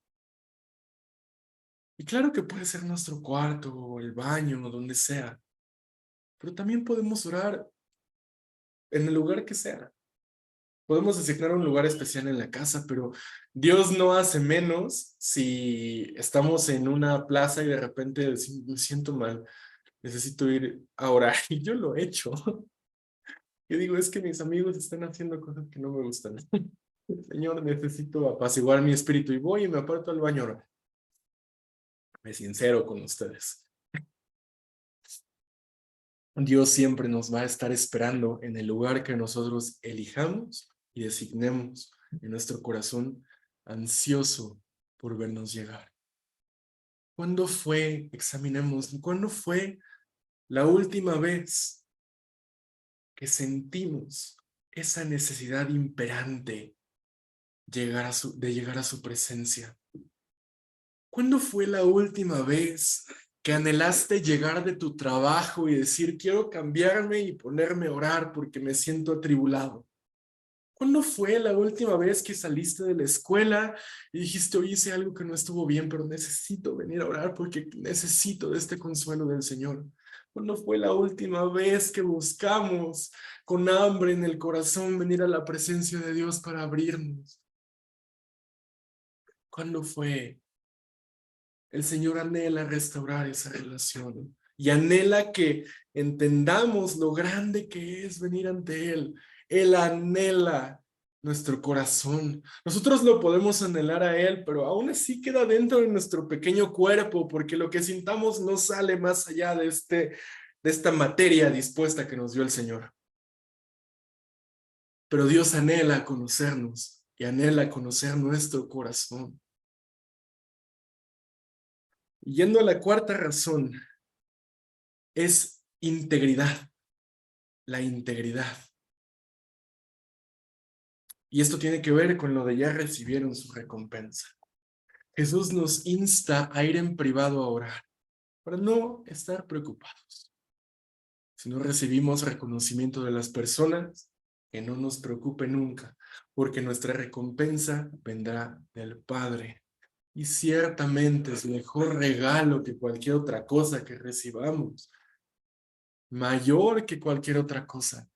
Y claro que puede ser nuestro cuarto, o el baño, o donde sea, pero también podemos orar en el lugar que sea. Podemos asignar un lugar especial en la casa, pero Dios no hace menos si estamos en una plaza y de repente me siento mal, necesito ir a orar. Y yo lo he hecho. Yo digo, es que mis amigos están haciendo cosas que no me gustan. Señor, necesito apaciguar mi espíritu y voy y me aparto al baño a orar. Me sincero con ustedes. Dios siempre nos va a estar esperando en el lugar que nosotros elijamos y designemos en nuestro corazón ansioso por vernos llegar. Examinemos, cuándo fue la última vez que sentimos esa necesidad imperante de llegar a su presencia? ¿Cuándo fue la última vez que anhelaste llegar de tu trabajo y decir, quiero cambiarme y ponerme a orar porque me siento atribulado? ¿Cuándo fue la última vez que saliste de la escuela y dijiste, hoy hice algo que no estuvo bien, pero necesito venir a orar porque necesito de este consuelo del Señor? ¿Cuándo fue la última vez que buscamos con hambre en el corazón venir a la presencia de Dios para abrirnos? ¿Cuándo fue? El Señor anhela restaurar esa relación y anhela que entendamos lo grande que es venir ante Él. Él anhela nuestro corazón. Nosotros lo podemos anhelar a Él, pero aún así queda dentro de nuestro pequeño cuerpo, porque lo que sintamos no sale más allá de esta materia dispuesta que nos dio el Señor. Pero Dios anhela conocernos y anhela conocer nuestro corazón. Yendo a la cuarta razón, es integridad, la integridad. Y esto tiene que ver con lo de ya recibieron su recompensa. Jesús nos insta a ir en privado a orar, para no estar preocupados. Si no recibimos reconocimiento de las personas, que no nos preocupe nunca, porque nuestra recompensa vendrá del Padre. Y ciertamente es mejor regalo que cualquier otra cosa que recibamos, mayor que cualquier otra cosa.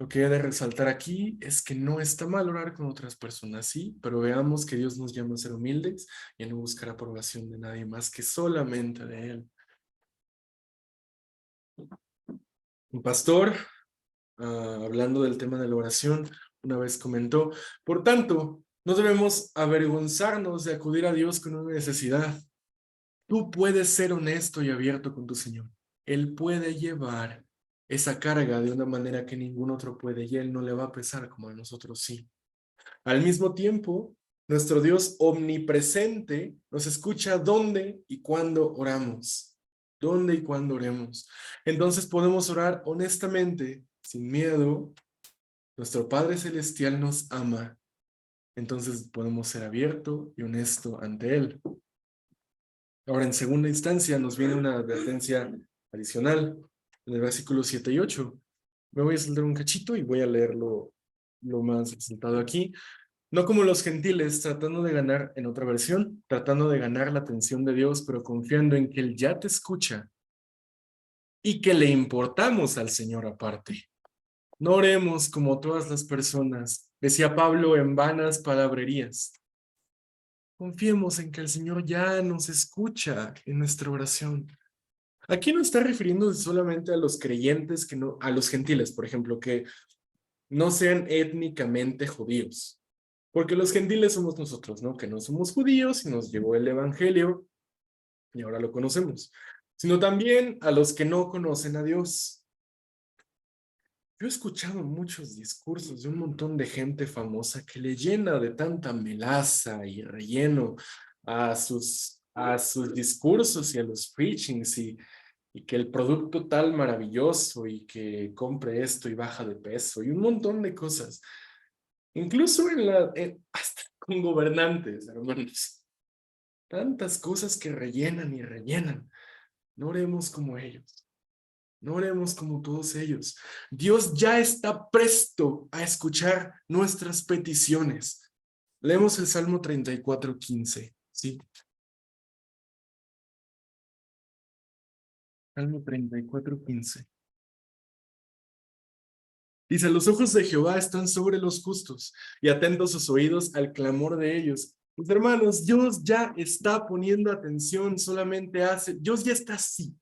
Lo que he de resaltar aquí es que no está mal orar con otras personas, sí, pero veamos que Dios nos llama a ser humildes y a no buscar aprobación de nadie más que solamente de Él. Un pastor, hablando del tema de la oración, una vez comentó, por tanto, no debemos avergonzarnos de acudir a Dios con una necesidad. Tú puedes ser honesto y abierto con tu Señor. Él puede llevar esa carga de una manera que ningún otro puede y Él no le va a pesar como a nosotros sí. Al mismo tiempo, nuestro Dios omnipresente nos escucha dónde y cuándo oramos. Dónde y cuándo oremos. Entonces podemos orar honestamente, sin miedo. Nuestro Padre Celestial nos ama. Entonces podemos ser abierto y honesto ante Él. Ahora, en segunda instancia, nos viene una advertencia adicional en el versículo 7 y 8. Me voy a saltar un cachito y voy a leerlo lo más resaltado aquí. No como los gentiles, tratando de ganar, en otra versión, tratando de ganar la atención de Dios, pero confiando en que Él ya te escucha y que le importamos al Señor aparte. No oremos como todas las personas, decía Pablo, en vanas palabrerías. Confiemos en que el Señor ya nos escucha en nuestra oración. Aquí no está refiriendo solamente a los creyentes, que no, a los gentiles, por ejemplo, que no sean étnicamente judíos. Porque los gentiles somos nosotros, ¿no? Que no somos judíos y nos llegó el evangelio y ahora lo conocemos. Sino también a los que no conocen a Dios. Yo he escuchado muchos discursos de un montón de gente famosa que le llena de tanta melaza y relleno a sus discursos y a los preachings y que el producto tal maravilloso y que compre esto y baja de peso y un montón de cosas. Incluso hasta con gobernantes, hermanos. Tantas cosas que rellenan y rellenan. No oremos como ellos. No oremos como todos ellos. Dios ya está presto a escuchar nuestras peticiones. Leemos el Salmo 34:15. ¿Sí? Salmo 34:15. Dice, los ojos de Jehová están sobre los justos y atentos sus oídos al clamor de ellos. Pues hermanos, Dios ya está poniendo atención, Dios ya está así.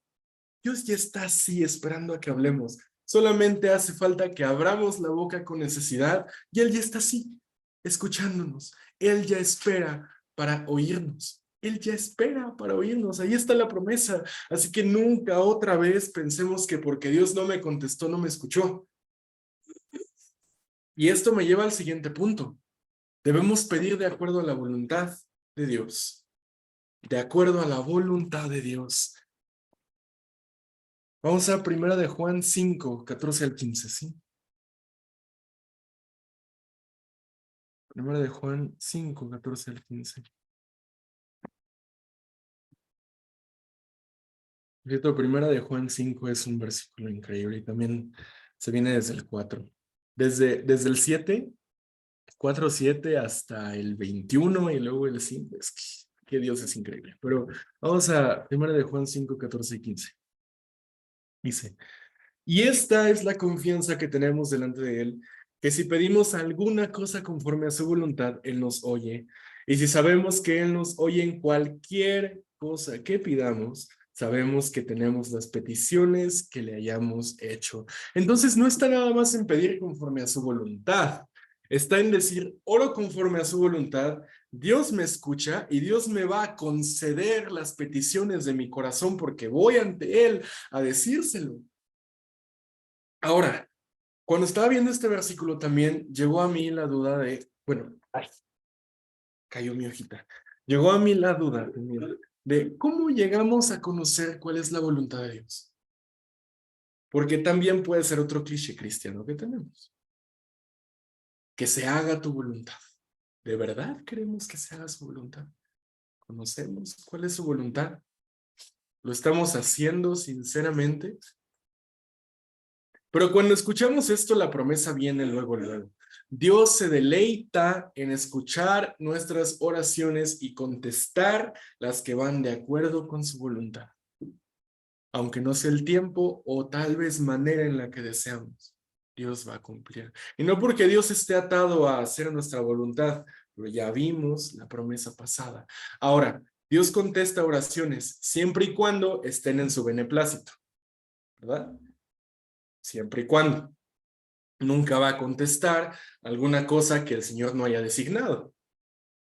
Dios ya está así esperando a que hablemos. Solamente hace falta que abramos la boca con necesidad y Él ya está así, escuchándonos. Él ya espera para oírnos. Él ya espera para oírnos. Ahí está la promesa. Así que nunca otra vez pensemos que porque Dios no me contestó, no me escuchó. Y esto me lleva al siguiente punto. Debemos pedir de acuerdo a la voluntad de Dios. De acuerdo a la voluntad de Dios. Vamos a 1 de Juan 5, 14 al 15, ¿sí? 1 de Juan 5, 14 al 15. Cierto, 1 de Juan 5 es un versículo increíble y también se viene desde el 4. Desde el 7, 4, 7 hasta el 21 y luego el 5. Es que Dios es increíble. Pero vamos a 1 de Juan 5, 14 y 15. Dice, y esta es la confianza que tenemos delante de Él, que si pedimos alguna cosa conforme a su voluntad, Él nos oye. Y si sabemos que Él nos oye en cualquier cosa que pidamos, sabemos que tenemos las peticiones que le hayamos hecho. Entonces no está nada más en pedir conforme a su voluntad. Está en decir, oro conforme a su voluntad, Dios me escucha y Dios me va a conceder las peticiones de mi corazón porque voy ante Él a decírselo. Ahora, cuando estaba viendo este versículo también llegó a mí la duda cayó mi hojita. Llegó a mí la duda también de cómo llegamos a conocer cuál es la voluntad de Dios. Porque también puede ser otro cliché cristiano que tenemos. Que se haga tu voluntad. ¿De verdad queremos que se haga su voluntad? ¿Conocemos cuál es su voluntad? ¿Lo estamos haciendo sinceramente? Pero cuando escuchamos esto, la promesa viene luego, luego. Dios se deleita en escuchar nuestras oraciones y contestar las que van de acuerdo con su voluntad. Aunque no sea el tiempo o tal vez manera en la que deseamos. Dios va a cumplir. Y no porque Dios esté atado a hacer nuestra voluntad, pero ya vimos la promesa pasada. Ahora, Dios contesta oraciones siempre y cuando estén en su beneplácito, ¿verdad? Siempre y cuando. Nunca va a contestar alguna cosa que el Señor no haya designado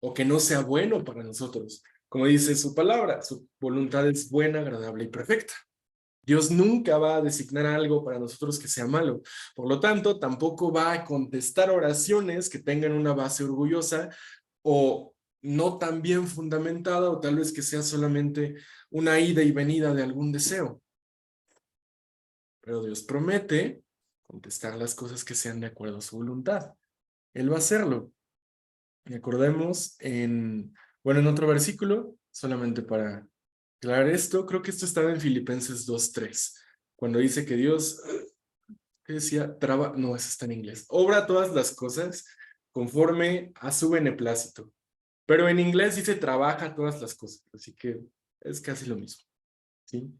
o que no sea bueno para nosotros. Como dice su palabra, su voluntad es buena, agradable y perfecta. Dios nunca va a designar algo para nosotros que sea malo. Por lo tanto, tampoco va a contestar oraciones que tengan una base orgullosa o no tan bien fundamentada, o tal vez que sea solamente una ida y venida de algún deseo. Pero Dios promete contestar las cosas que sean de acuerdo a su voluntad. Él va a hacerlo. Recordemos en otro versículo, solamente para aclarar esto, creo que esto estaba en Filipenses 2:3, cuando dice que Dios, ¿qué decía? No, eso está en inglés. Obra todas las cosas conforme a su beneplácito. Pero en inglés dice trabaja todas las cosas, así que es casi lo mismo, ¿sí?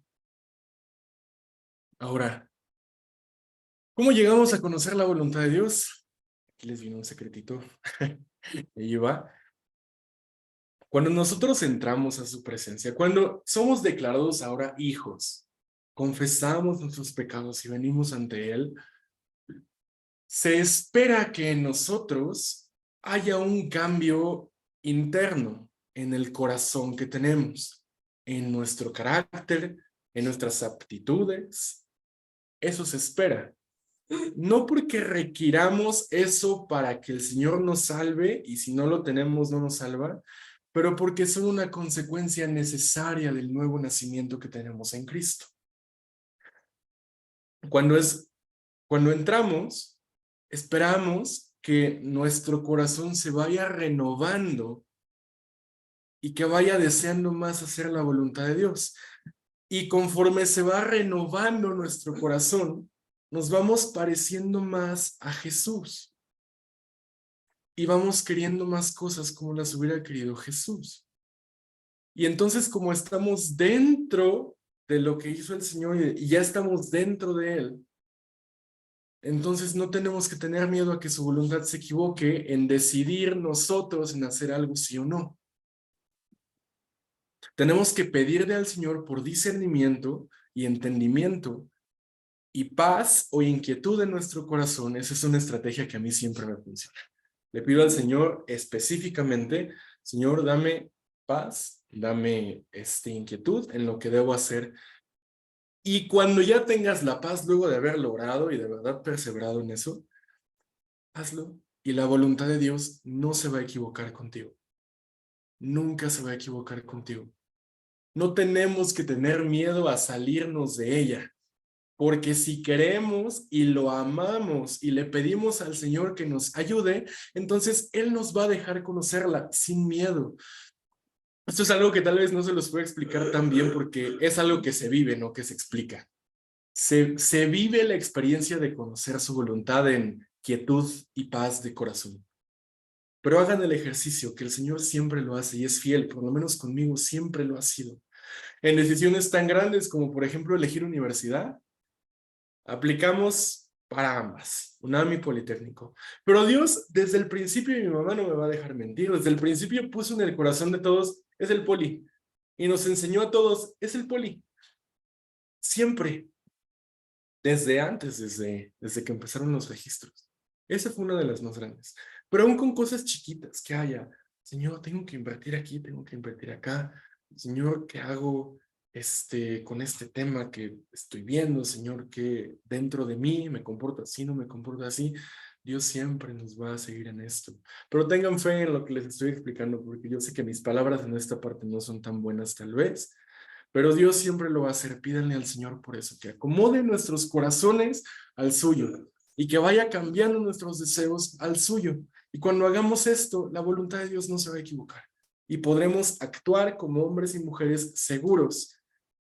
Ahora, ¿cómo llegamos a conocer la voluntad de Dios? Aquí les vino un secretito. Ahí va. Cuando nosotros entramos a su presencia, cuando somos declarados ahora hijos, confesamos nuestros pecados y venimos ante Él, se espera que en nosotros haya un cambio interno en el corazón que tenemos, en nuestro carácter, en nuestras aptitudes. Eso se espera. No porque requiramos eso para que el Señor nos salve, y si no lo tenemos no nos salva, pero porque son una consecuencia necesaria del nuevo nacimiento que tenemos en Cristo. Cuando entramos, esperamos que nuestro corazón se vaya renovando y que vaya deseando más hacer la voluntad de Dios. Y conforme se va renovando nuestro corazón, nos vamos pareciendo más a Jesús. Y vamos queriendo más cosas como las hubiera querido Jesús. Y entonces, como estamos dentro de lo que hizo el Señor y ya estamos dentro de Él, entonces no tenemos que tener miedo a que su voluntad se equivoque en decidir nosotros en hacer algo sí o no. Tenemos que pedirle al Señor por discernimiento y entendimiento y paz o inquietud en nuestro corazón. Esa es una estrategia que a mí siempre me funciona. Le pido al Señor específicamente, Señor, dame paz, dame inquietud en lo que debo hacer. Y cuando ya tengas la paz luego de haber logrado y de verdad perseverado en eso, hazlo. Y la voluntad de Dios no se va a equivocar contigo. Nunca se va a equivocar contigo. No tenemos que tener miedo a salirnos de ella. Porque si queremos y lo amamos y le pedimos al Señor que nos ayude, entonces Él nos va a dejar conocerla sin miedo. Esto es algo que tal vez no se los puedo explicar tan bien porque es algo que se vive, no que se explica. Se vive la experiencia de conocer su voluntad en quietud y paz de corazón. Pero hagan el ejercicio, que el Señor siempre lo hace y es fiel, por lo menos conmigo siempre lo ha sido. En decisiones tan grandes como, por ejemplo, elegir universidad, aplicamos para ambas, UNAM y Politécnico. Pero Dios, desde el principio, y mi mamá no me va a dejar mentir, desde el principio puso en el corazón de todos, es el Poli. Y nos enseñó a todos, es el Poli. Siempre. Desde antes, desde que empezaron los registros. Esa fue una de las más grandes. Pero aún con cosas chiquitas que haya, Señor, tengo que invertir aquí, tengo que invertir acá. Señor, ¿qué hago con este tema que estoy viendo? Señor, que dentro de mí me comporto así, no me comporto así. Dios siempre nos va a seguir en esto. Pero tengan fe en lo que les estoy explicando, porque yo sé que mis palabras en esta parte no son tan buenas tal vez, pero Dios siempre lo va a hacer. Pídanle al Señor por eso, que acomode nuestros corazones al suyo y que vaya cambiando nuestros deseos al suyo. Y cuando hagamos esto, la voluntad de Dios no se va a equivocar y podremos actuar como hombres y mujeres seguros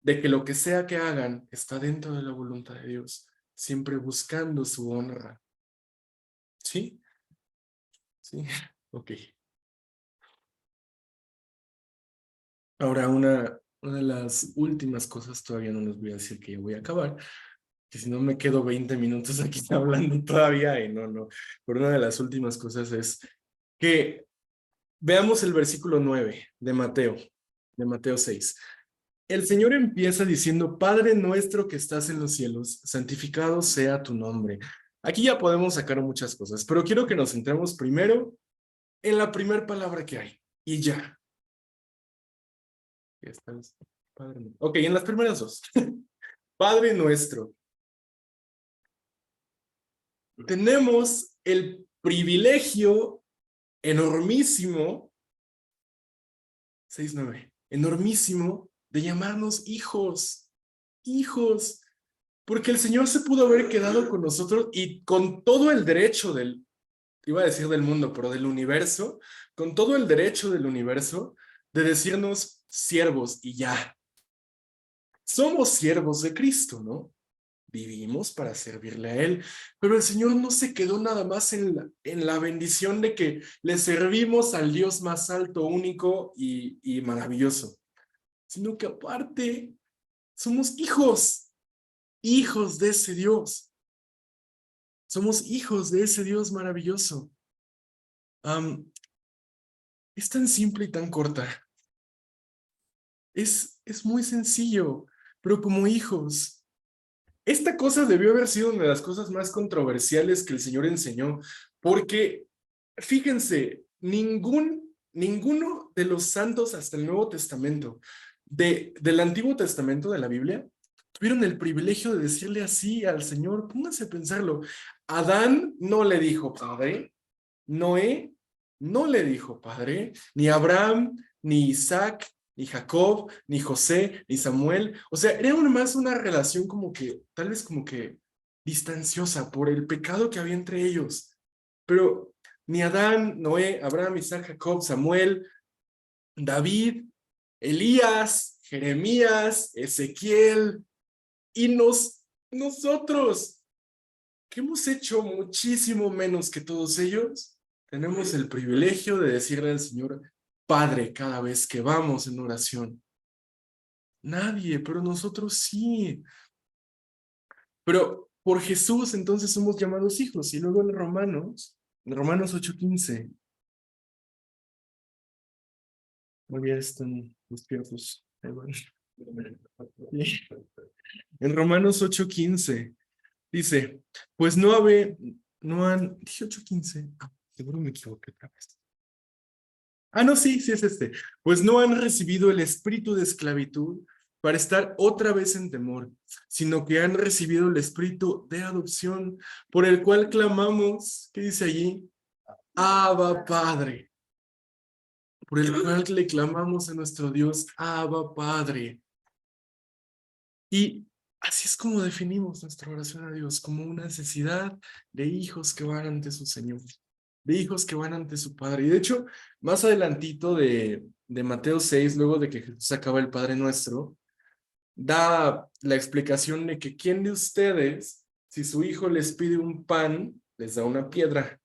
de que lo que sea que hagan está dentro de la voluntad de Dios, siempre buscando su honra. ¿Sí? Sí. Ok. Ahora, una de las últimas cosas, todavía no les voy a decir que ya voy a acabar, que si no me quedo 20 minutos aquí hablando todavía y no. Pero una de las últimas cosas es que veamos el versículo 9 de Mateo 6. El Señor empieza diciendo, Padre nuestro que estás en los cielos, santificado sea tu nombre. Aquí ya podemos sacar muchas cosas, pero quiero que nos centremos primero en la primera palabra que hay. Y ya. Ya estás, Padre. Ok, en las primeras dos. Padre nuestro. Tenemos el privilegio enormísimo, 6:9, enormísimo de llamarnos hijos, hijos, porque el Señor se pudo haber quedado con nosotros y con todo el derecho iba a decir del mundo, pero del universo, con todo el derecho del universo de decirnos siervos y ya. Somos siervos de Cristo, ¿no? Vivimos para servirle a Él, pero el Señor no se quedó nada más en la bendición de que le servimos al Dios más alto, único y maravilloso, sino que aparte somos hijos, hijos de ese Dios. Somos hijos de ese Dios maravilloso. Es tan simple y tan corta. Es muy sencillo, pero como hijos. Esta cosa debió haber sido una de las cosas más controversiales que el Señor enseñó, porque fíjense, ninguno de los santos hasta el Nuevo Testamento, del Antiguo Testamento de la Biblia, tuvieron el privilegio de decirle así al Señor. Pónganse a pensarlo. Adán no le dijo padre, Noé no le dijo padre, ni Abraham, ni Isaac, ni Jacob, ni José, ni Samuel. O sea, era más una relación como que, tal vez como que distanciosa por el pecado que había entre ellos. Pero ni Adán, Noé, Abraham, Isaac, Jacob, Samuel, David, Elías, Jeremías, Ezequiel y nosotros, que hemos hecho muchísimo menos que todos ellos, tenemos el privilegio de decirle al Señor Padre cada vez que vamos en oración. Nadie, pero nosotros sí. Pero por Jesús entonces somos llamados hijos. Y luego en Romanos 8:15. Muy bien, están despiertos. Ahí van. En Romanos 8:15 dice, pues no han, dije 8:15, seguro me equivoqué otra vez. No, sí es este. Pues no han recibido el espíritu de esclavitud para estar otra vez en temor, sino que han recibido el espíritu de adopción, por el cual clamamos, ¿qué dice allí? Abba Padre, por el cual le clamamos a nuestro Dios, Abba Padre. Y así es como definimos nuestra oración a Dios, como una necesidad de hijos que van ante su Señor, de hijos que van ante su Padre. Y de hecho, más adelantito de Mateo 6, luego de que Jesús acaba el Padre Nuestro, da la explicación de que ¿quién de ustedes, si su hijo les pide un pan, les da una piedra?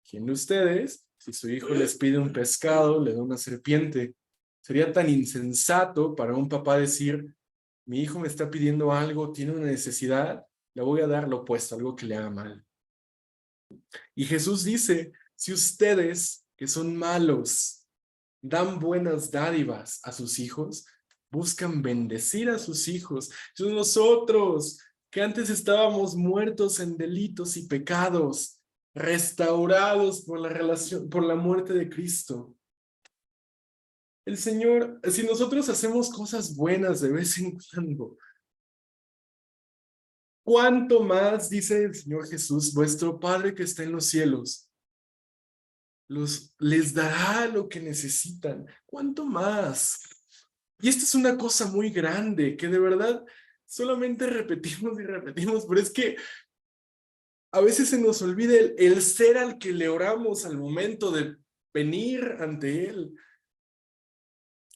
¿Quién de ustedes, si su hijo les pide un pescado, le da una serpiente? Sería tan insensato para un papá decir, mi hijo me está pidiendo algo, tiene una necesidad, le voy a dar lo opuesto, algo que le haga mal. Y Jesús dice, si ustedes, que son malos, dan buenas dádivas a sus hijos, buscan bendecir a sus hijos. Entonces nosotros, que antes estábamos muertos en delitos y pecados, restaurados por la muerte de Cristo. El Señor, si nosotros hacemos cosas buenas de vez en cuando, ¿cuánto más, dice el Señor Jesús, vuestro Padre que está en los cielos, les dará lo que necesitan? ¿Cuánto más? Y esta es una cosa muy grande que de verdad solamente repetimos y repetimos, pero es que a veces se nos olvida el ser al que le oramos al momento de venir ante Él.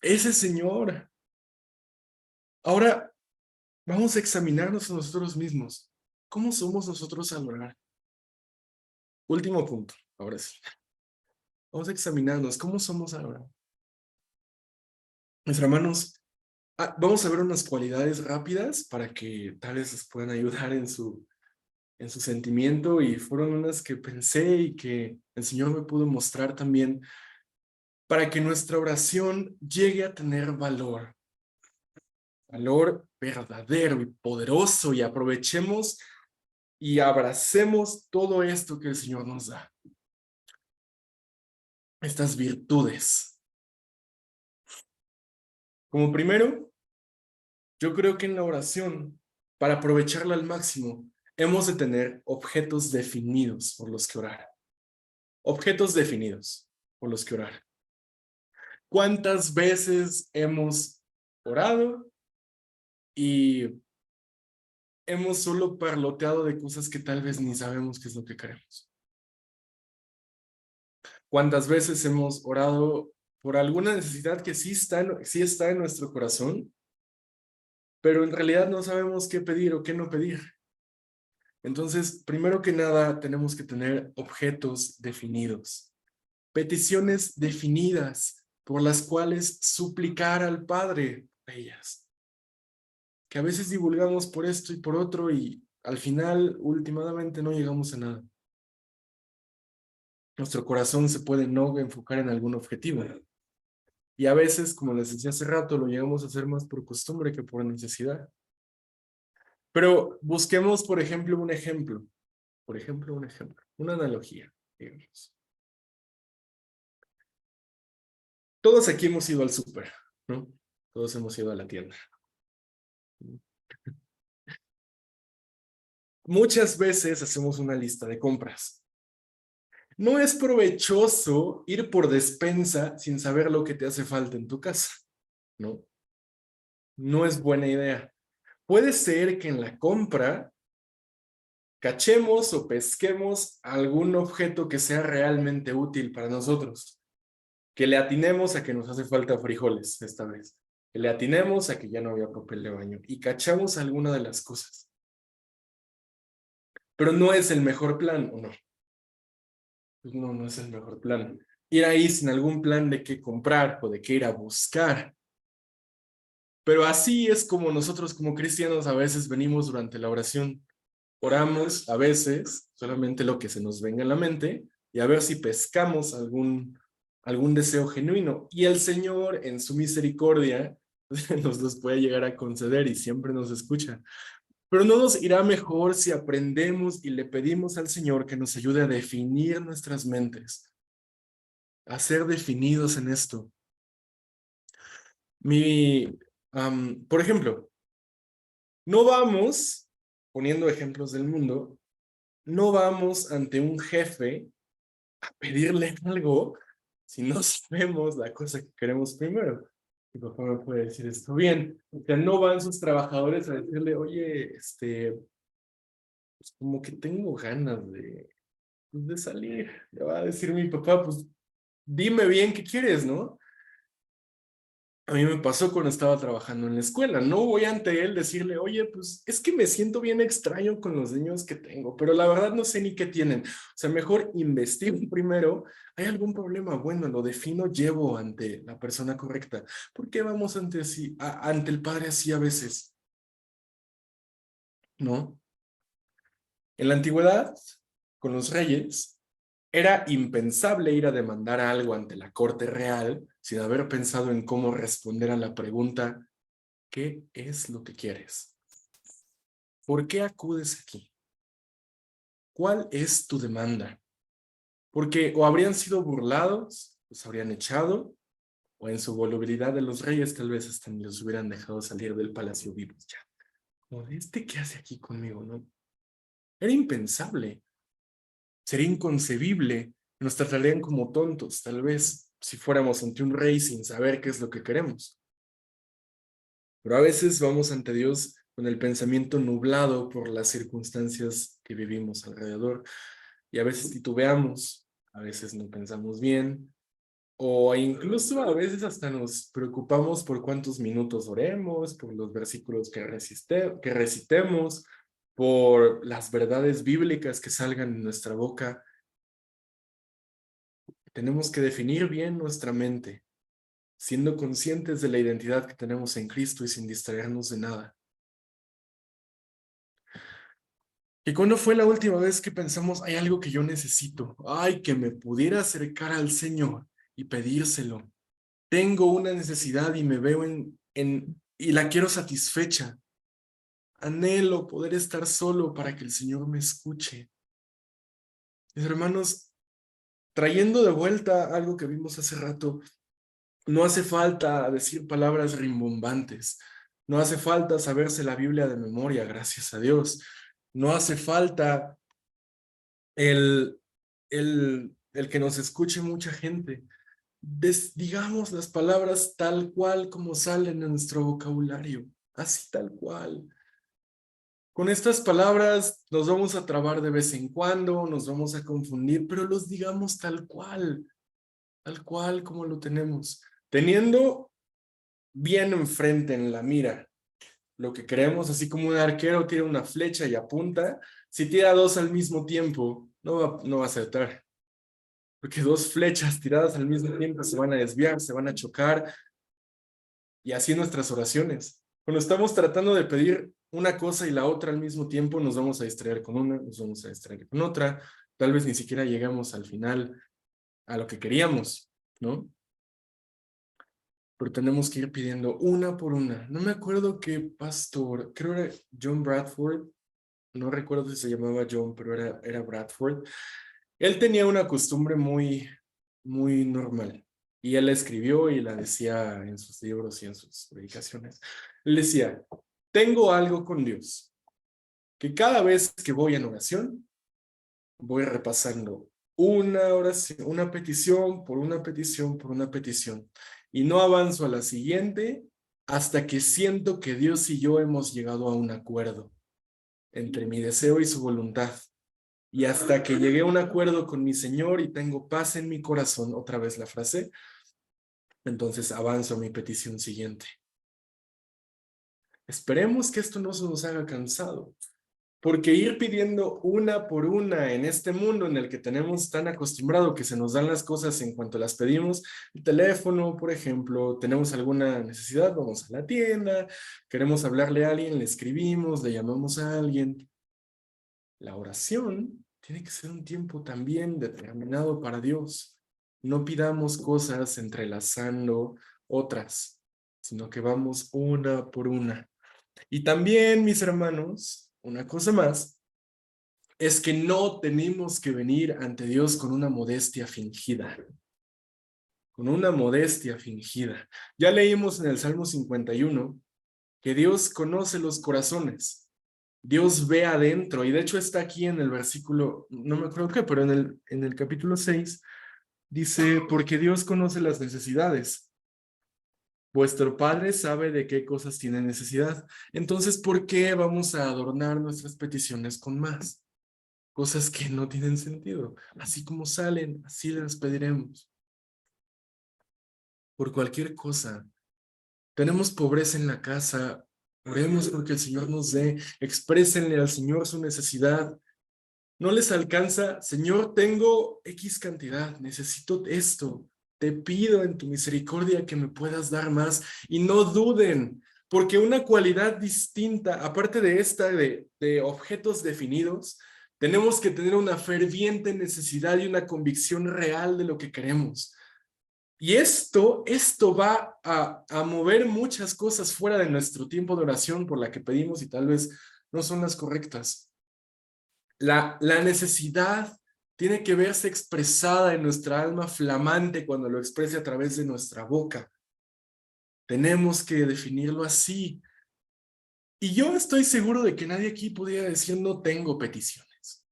Ese Señor. Ahora vamos a examinarnos a nosotros mismos. ¿Cómo somos nosotros al orar? Último punto, ahora sí. Vamos a examinarnos. ¿Cómo somos al orar? Mis hermanos, Vamos a ver unas cualidades rápidas para que tal vez les puedan ayudar en su sentimiento, y fueron unas que pensé y que el Señor me pudo mostrar también para que nuestra oración llegue a tener valor verdadero y poderoso, y aprovechemos y abracemos todo esto que el Señor nos da. Estas virtudes. Como primero, yo creo que en la oración, para aprovecharla al máximo, hemos de tener objetos definidos por los que orar. Objetos definidos por los que orar. ¿Cuántas veces hemos orado y hemos solo parloteado de cosas que tal vez ni sabemos qué es lo que queremos? ¿Cuántas veces hemos orado por alguna necesidad que sí está en nuestro corazón, pero en realidad no sabemos qué pedir o qué no pedir? Entonces, primero que nada, tenemos que tener objetos definidos, peticiones definidas por las cuales suplicar al Padre ellas, que a veces divulgamos por esto y por otro, y al final, últimamente, no llegamos a nada. Nuestro corazón se puede no enfocar en algún objetivo. Y a veces, como les decía hace rato, lo llegamos a hacer más por costumbre que por necesidad. Pero busquemos, por ejemplo, una analogía, digamos. Todos aquí hemos ido al súper, ¿no? Todos hemos ido a la tienda. Muchas veces hacemos una lista de compras. No es provechoso ir por despensa sin saber lo que te hace falta en tu casa, ¿no? No es buena idea. Puede ser que en la compra cachemos o pesquemos algún objeto que sea realmente útil para nosotros. Que le atinemos a que nos hace falta frijoles esta vez. Que le atinemos a que ya no había papel de baño. Y cachamos alguna de las cosas. Pero no es el mejor plan, ¿o no? Pues no, no es el mejor plan. Ir ahí sin algún plan de qué comprar o de qué ir a buscar. Pero así es como nosotros como cristianos a veces venimos durante la oración. Oramos a veces solamente lo que se nos venga en la mente y a ver si pescamos algún deseo genuino. Y el Señor, en su misericordia, nos los puede llegar a conceder y siempre nos escucha. Pero no nos irá mejor si aprendemos y le pedimos al Señor que nos ayude a definir nuestras mentes, a ser definidos en esto. Por ejemplo, no vamos, poniendo ejemplos del mundo, no vamos ante un jefe a pedirle algo si no sabemos la cosa que queremos primero. Mi papá me puede decir esto bien. O sea, no van sus trabajadores a decirle, oye, pues como que tengo ganas de salir. Le va a decir mi papá, pues dime bien qué quieres, ¿no? A mí me pasó cuando estaba trabajando en la escuela. No voy ante él decirle, oye, pues es que me siento bien extraño con los niños que tengo, pero la verdad no sé ni qué tienen. O sea, mejor investigo primero. ¿Hay algún problema? Bueno, lo defino, llevo ante la persona correcta. ¿Por qué vamos ante el Padre así a veces? ¿No? En la antigüedad, con los reyes, era impensable ir a demandar algo ante la corte real sin haber pensado en cómo responder a la pregunta, ¿qué es lo que quieres? ¿Por qué acudes aquí? ¿Cuál es tu demanda? Porque o habrían sido burlados, los habrían echado, o en su volubilidad de los reyes tal vez hasta ni los hubieran dejado salir del palacio vivos ya. Como de qué hace aquí conmigo, ¿no? Era impensable, sería inconcebible, nos tratarían como tontos, tal vez, si fuéramos ante un rey sin saber qué es lo que queremos. Pero a veces vamos ante Dios con el pensamiento nublado por las circunstancias que vivimos alrededor, y a veces titubeamos, a veces no pensamos bien, o incluso a veces hasta nos preocupamos por cuántos minutos oremos, por los versículos que recitemos, por las verdades bíblicas que salgan de nuestra boca. Tenemos que definir bien nuestra mente, siendo conscientes de la identidad que tenemos en Cristo y sin distraernos de nada. ¿Y cuándo fue la última vez que pensamos, hay algo que yo necesito? Ay, que me pudiera acercar al Señor y pedírselo. Tengo una necesidad y me veo y la quiero satisfecha. Anhelo poder estar solo para que el Señor me escuche. Mis hermanos, trayendo de vuelta algo que vimos hace rato, no hace falta decir palabras rimbombantes. No hace falta saberse la Biblia de memoria, gracias a Dios. No hace falta el que nos escuche mucha gente. Digamos las palabras tal cual como salen en nuestro vocabulario, así tal cual. Con estas palabras nos vamos a trabar de vez en cuando, nos vamos a confundir, pero los digamos tal cual como lo tenemos, teniendo bien enfrente en la mira lo que queremos, así como un arquero tira una flecha y apunta. Si tira dos al mismo tiempo, no va a acertar, porque dos flechas tiradas al mismo tiempo se van a desviar, se van a chocar, y así nuestras oraciones. Cuando estamos tratando de pedir una cosa y la otra al mismo tiempo, nos vamos a distraer con una, nos vamos a distraer con otra, tal vez ni siquiera llegamos al final a lo que queríamos, ¿no? Pero tenemos que ir pidiendo una por una. No me acuerdo qué pastor, creo era John Bradford, no recuerdo si se llamaba John, pero era Bradford. Él tenía una costumbre muy normal, y él la escribió y la decía en sus libros y en sus predicaciones. Él decía, tengo algo con Dios, que cada vez que voy en oración, voy repasando una oración, una petición por una petición por una petición, y no avanzo a la siguiente hasta que siento que Dios y yo hemos llegado a un acuerdo entre mi deseo y su voluntad. Y hasta que llegué a un acuerdo con mi Señor y tengo paz en mi corazón, otra vez la frase, entonces avanzo a mi petición siguiente. Esperemos que esto no se nos haga cansado, porque ir pidiendo una por una en este mundo en el que tenemos tan acostumbrado que se nos dan las cosas en cuanto las pedimos, el teléfono, por ejemplo, tenemos alguna necesidad, vamos a la tienda, queremos hablarle a alguien, le escribimos, le llamamos a alguien. La oración tiene que ser un tiempo también determinado para Dios. No pidamos cosas entrelazando otras, sino que vamos una por una. Y también, mis hermanos, una cosa más, es que no tenemos que venir ante Dios con una modestia fingida. Con una modestia fingida. Ya leímos en el Salmo 51 que Dios conoce los corazones. Dios ve adentro, y de hecho está aquí en el versículo, no me acuerdo qué, pero en el capítulo 6, dice, porque Dios conoce las necesidades. Vuestro Padre sabe de qué cosas tiene necesidad. Entonces, ¿por qué vamos a adornar nuestras peticiones con más? Cosas que no tienen sentido. Así como salen, así las pediremos. Por cualquier cosa. Tenemos pobreza en la casa, oremos porque el Señor nos dé, exprésenle al Señor su necesidad. No les alcanza, Señor, tengo X cantidad, necesito esto. Te pido en tu misericordia que me puedas dar más, y no duden, porque una cualidad distinta, aparte de esta de objetos definidos, tenemos que tener una ferviente necesidad y una convicción real de lo que queremos. Y esto va a mover muchas cosas fuera de nuestro tiempo de oración por la que pedimos y tal vez no son las correctas. La necesidad tiene que verse expresada en nuestra alma flamante cuando lo exprese a través de nuestra boca. Tenemos que definirlo así. Y yo estoy seguro de que nadie aquí podría decir no tengo peticiones.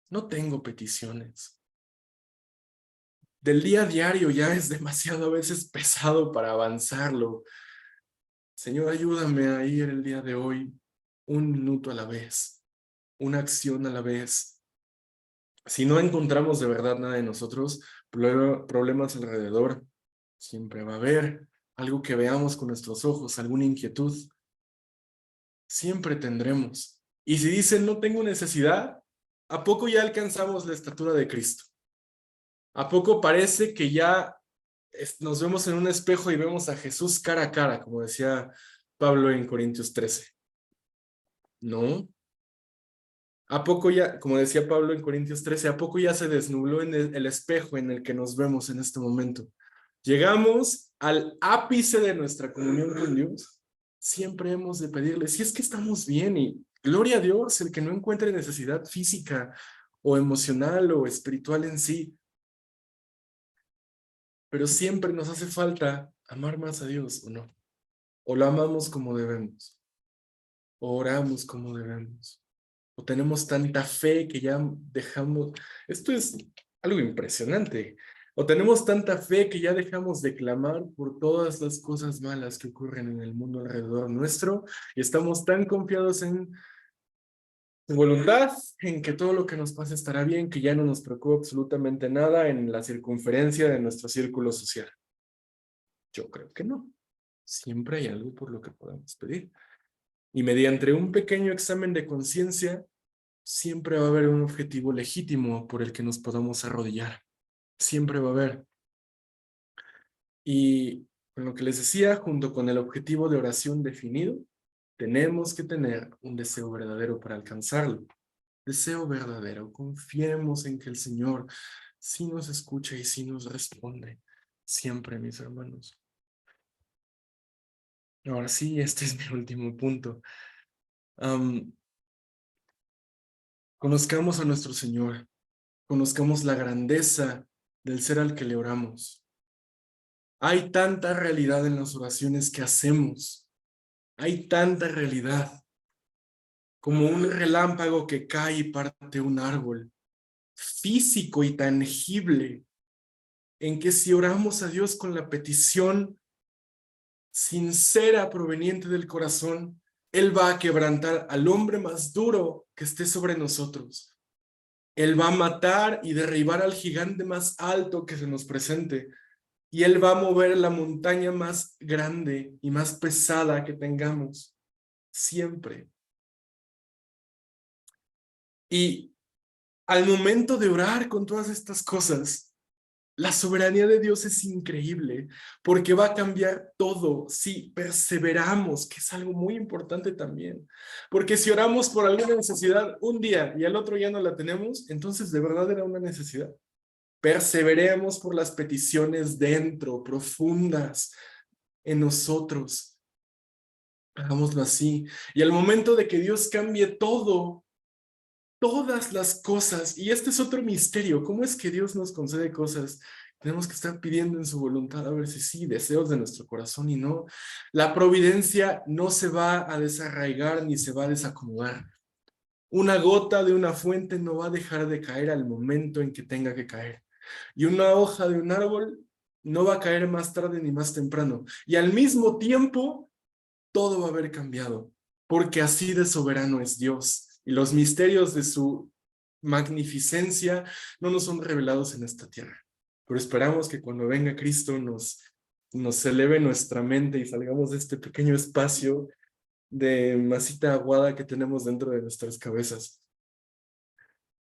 No tengo peticiones. Del día a diario ya es demasiado a veces pesado para avanzarlo. Señor, ayúdame a ir el día de hoy 1 minuto a la vez, una acción a la vez. Si no encontramos de verdad nada de nosotros, problemas alrededor, siempre va a haber algo que veamos con nuestros ojos, alguna inquietud. Siempre tendremos. Y si dicen no tengo necesidad, ¿a poco ya alcanzamos la estatura de Cristo? ¿A poco parece que ya nos vemos en un espejo y vemos a Jesús cara a cara, como decía Pablo en Corintios 13. No. ¿A poco ya, como decía Pablo en Corintios 13, a poco ya se desnubló en el espejo en el que nos vemos en este momento? Llegamos al ápice de nuestra comunión con Dios. Siempre hemos de pedirle, si es que estamos bien, y gloria a Dios, el que no encuentre necesidad física o emocional o espiritual en sí. Pero siempre nos hace falta amar más a Dios, ¿o no? O lo amamos como debemos, o oramos como debemos, o tenemos tanta fe que ya dejamos. Esto es algo impresionante. O tenemos tanta fe que ya dejamos de clamar por todas las cosas malas que ocurren en el mundo alrededor nuestro y estamos tan confiados en su voluntad, en que todo lo que nos pase estará bien, que ya no nos preocupa absolutamente nada en la circunferencia de nuestro círculo social. Yo creo que no. Siempre hay algo por lo que podemos pedir. Y mediante un pequeño examen de conciencia, siempre va a haber un objetivo legítimo por el que nos podamos arrodillar. Siempre va a haber. Y con lo que les decía, junto con el objetivo de oración definido, tenemos que tener un deseo verdadero para alcanzarlo. Deseo verdadero. Confiemos en que el Señor sí nos escucha y sí nos responde. Siempre, mis hermanos. Ahora sí, este es mi último punto. Conozcamos a nuestro Señor. Conozcamos la grandeza del ser al que le oramos. Hay tanta realidad en las oraciones que hacemos. Hay tanta realidad. Como un relámpago que cae y parte un árbol. Físico y tangible. En que si oramos a Dios con la petición sincera proveniente del corazón, Él va a quebrantar al hombre más duro que esté sobre nosotros. Él va a matar y derribar al gigante más alto que se nos presente. Y Él va a mover la montaña más grande y más pesada que tengamos. Siempre. Y al momento de orar con todas estas cosas, la soberanía de Dios es increíble porque va a cambiar todo si perseveramos, que es algo muy importante también. Porque si oramos por alguna necesidad un día y al otro ya no la tenemos, entonces de verdad era una necesidad. Perseveremos por las peticiones dentro, profundas en nosotros. Hagámoslo así. Y al momento de que Dios cambie todo, todas las cosas, y este es otro misterio, ¿cómo es que Dios nos concede cosas? Tenemos que estar pidiendo en su voluntad a ver si sí, deseos de nuestro corazón y no. La providencia no se va a desarraigar ni se va a desacomodar. Una gota de una fuente no va a dejar de caer al momento en que tenga que caer. Y una hoja de un árbol no va a caer más tarde ni más temprano. Y al mismo tiempo, todo va a haber cambiado, porque así de soberano es Dios. Y los misterios de su magnificencia no nos son revelados en esta tierra. Pero esperamos que cuando venga Cristo nos eleve nuestra mente y salgamos de este pequeño espacio de masita aguada que tenemos dentro de nuestras cabezas.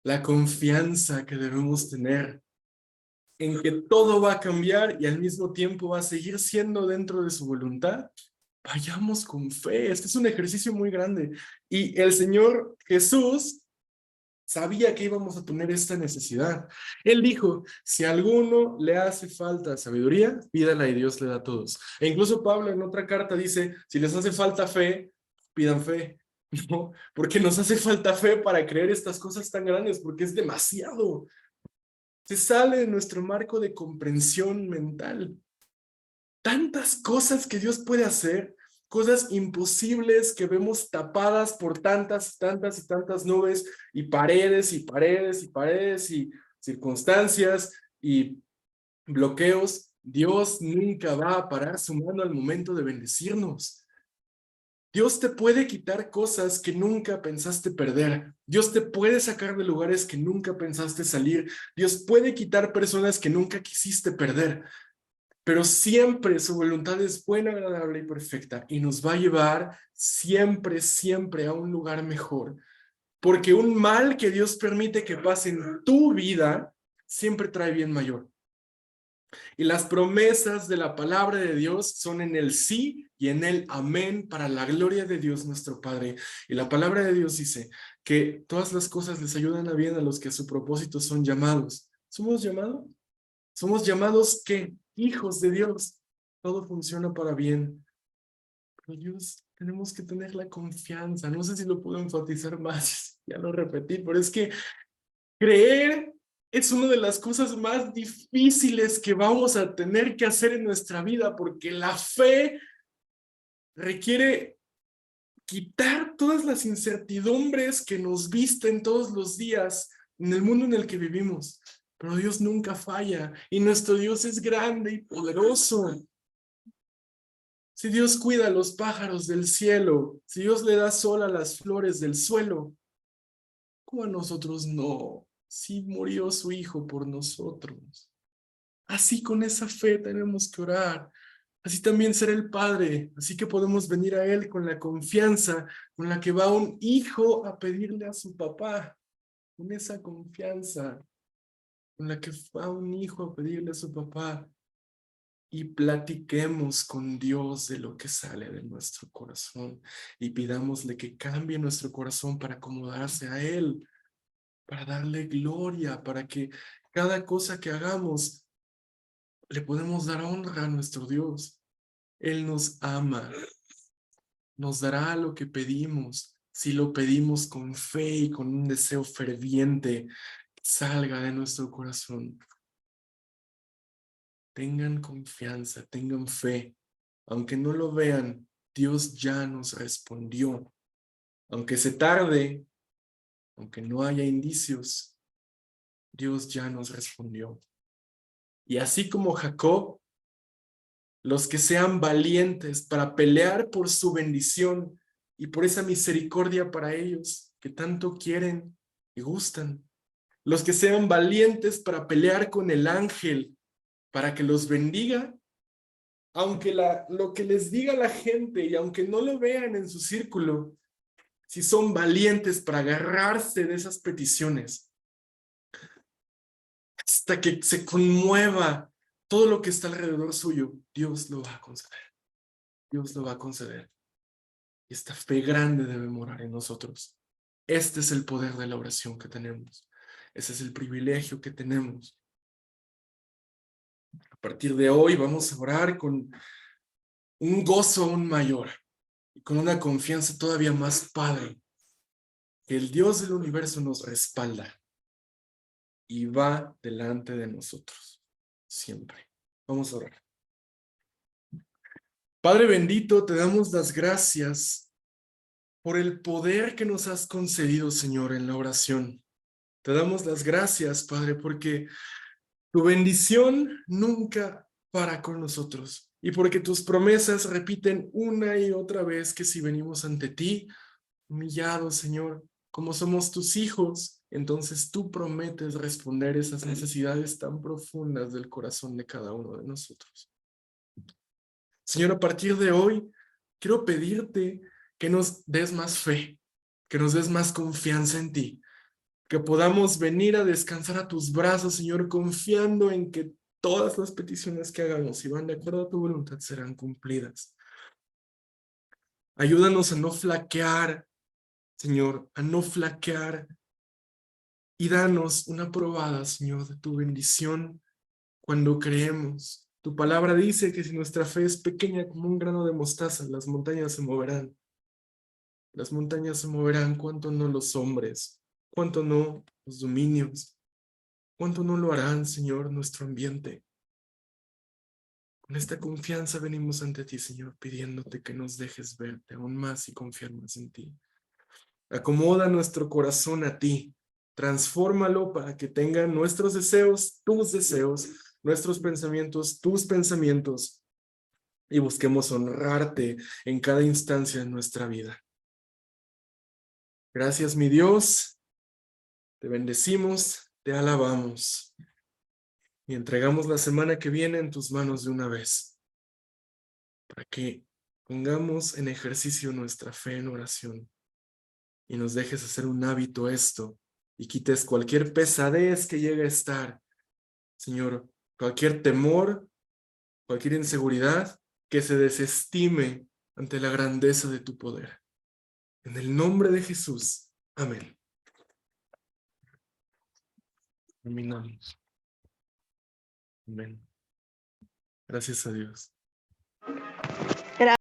La confianza que debemos tener en que todo va a cambiar y al mismo tiempo va a seguir siendo dentro de su voluntad. Vayamos con fe. Este es un ejercicio muy grande. Y el Señor Jesús sabía que íbamos a tener esta necesidad. Él dijo, si a alguno le hace falta sabiduría, pídala y Dios le da a todos. E incluso Pablo en otra carta dice, si les hace falta fe, pidan fe. ¿No? Porque nos hace falta fe para creer estas cosas tan grandes, porque es demasiado. Se sale de nuestro marco de comprensión mental. Tantas cosas que Dios puede hacer, cosas imposibles que vemos tapadas por tantas, tantas y tantas nubes y paredes y paredes y paredes y circunstancias y bloqueos. Dios nunca va a parar su mano al momento de bendecirnos. Dios te puede quitar cosas que nunca pensaste perder. Dios te puede sacar de lugares que nunca pensaste salir. Dios puede quitar personas que nunca quisiste perder. Pero siempre su voluntad es buena, agradable y perfecta y nos va a llevar siempre, siempre a un lugar mejor. Porque un mal que Dios permite que pase en tu vida siempre trae bien mayor. Y las promesas de la palabra de Dios son en el sí y en el amén para la gloria de Dios nuestro Padre. Y la palabra de Dios dice que todas las cosas les ayudan a bien a los que a su propósito son llamados. ¿Somos llamados? Somos llamados ¿qué? Hijos de Dios. Todo funciona para bien. Pero Dios, tenemos que tener la confianza. No sé si lo puedo enfatizar más, ya lo repetí, pero es que creer es una de las cosas más difíciles que vamos a tener que hacer en nuestra vida, porque la fe requiere quitar todas las incertidumbres que nos visten todos los días en el mundo en el que vivimos. Pero Dios nunca falla y nuestro Dios es grande y poderoso. Si Dios cuida a los pájaros del cielo, si Dios le da sol a las flores del suelo, ¿cómo a nosotros no? Si murió su Hijo por nosotros. Así con esa fe tenemos que orar. Así también será el Padre. Así que podemos venir a Él con la confianza con la que va un hijo a pedirle a su papá. Con esa confianza con la que va un hijo a pedirle a su papá. Y platiquemos con Dios de lo que sale de nuestro corazón. Y pidámosle que cambie nuestro corazón para acomodarse a Él. Para darle gloria. Para que cada cosa que hagamos le podemos dar honra a nuestro Dios. Él nos ama, nos dará lo que pedimos, si lo pedimos con fe y con un deseo ferviente que salga de nuestro corazón. Tengan confianza, tengan fe. Aunque no lo vean, Dios ya nos respondió. Aunque se tarde, aunque no haya indicios, Dios ya nos respondió. Y así como Jacob, los que sean valientes para pelear por su bendición y por esa misericordia para ellos que tanto quieren y gustan. Los que sean valientes para pelear con el ángel para que los bendiga, aunque lo que les diga la gente y aunque no lo vean en su círculo, si son valientes para agarrarse de esas peticiones hasta que se conmueva todo lo que está alrededor suyo, Dios lo va a conceder. Dios lo va a conceder. Y esta fe grande debe morar en nosotros. Este es el poder de la oración que tenemos. Ese es el privilegio que tenemos. A partir de hoy vamos a orar con un gozo aún mayor y con una confianza todavía más padre. Que el Dios del universo nos respalda y va delante de nosotros. Siempre. Vamos a orar. Padre bendito, te damos las gracias por el poder que nos has concedido, Señor, en la oración. Te damos las gracias, Padre, porque tu bendición nunca para con nosotros y porque tus promesas repiten una y otra vez que si venimos ante ti, humillados, Señor, como somos tus hijos, entonces tú prometes responder esas necesidades tan profundas del corazón de cada uno de nosotros. Señor, a partir de hoy, quiero pedirte que nos des más fe, que nos des más confianza en ti, que podamos venir a descansar a tus brazos, Señor, confiando en que todas las peticiones que hagamos, si van de acuerdo a tu voluntad, serán cumplidas. Ayúdanos a no flaquear, Señor, a no flaquear y danos una probada, Señor, de tu bendición cuando creemos. Tu palabra dice que si nuestra fe es pequeña como un grano de mostaza, las montañas se moverán. Las montañas se moverán, cuánto no los hombres, cuánto no los dominios, cuánto no lo harán, Señor, nuestro ambiente. Con esta confianza venimos ante ti, Señor, pidiéndote que nos dejes verte aún más y confiar más en ti. Acomoda nuestro corazón a ti, transfórmalo para que tenga nuestros deseos, nuestros pensamientos, tus pensamientos, y busquemos honrarte en cada instancia de nuestra vida. Gracias, mi Dios. Te bendecimos, te alabamos y entregamos la semana que viene en tus manos de una vez para que pongamos en ejercicio nuestra fe en oración y nos dejes hacer un hábito esto y quites cualquier pesadez que llegue a estar, Señor, cualquier temor, cualquier inseguridad, que se desestime ante la grandeza de tu poder. En el nombre de Jesús. Amén. Terminamos. Amén. Gracias a Dios.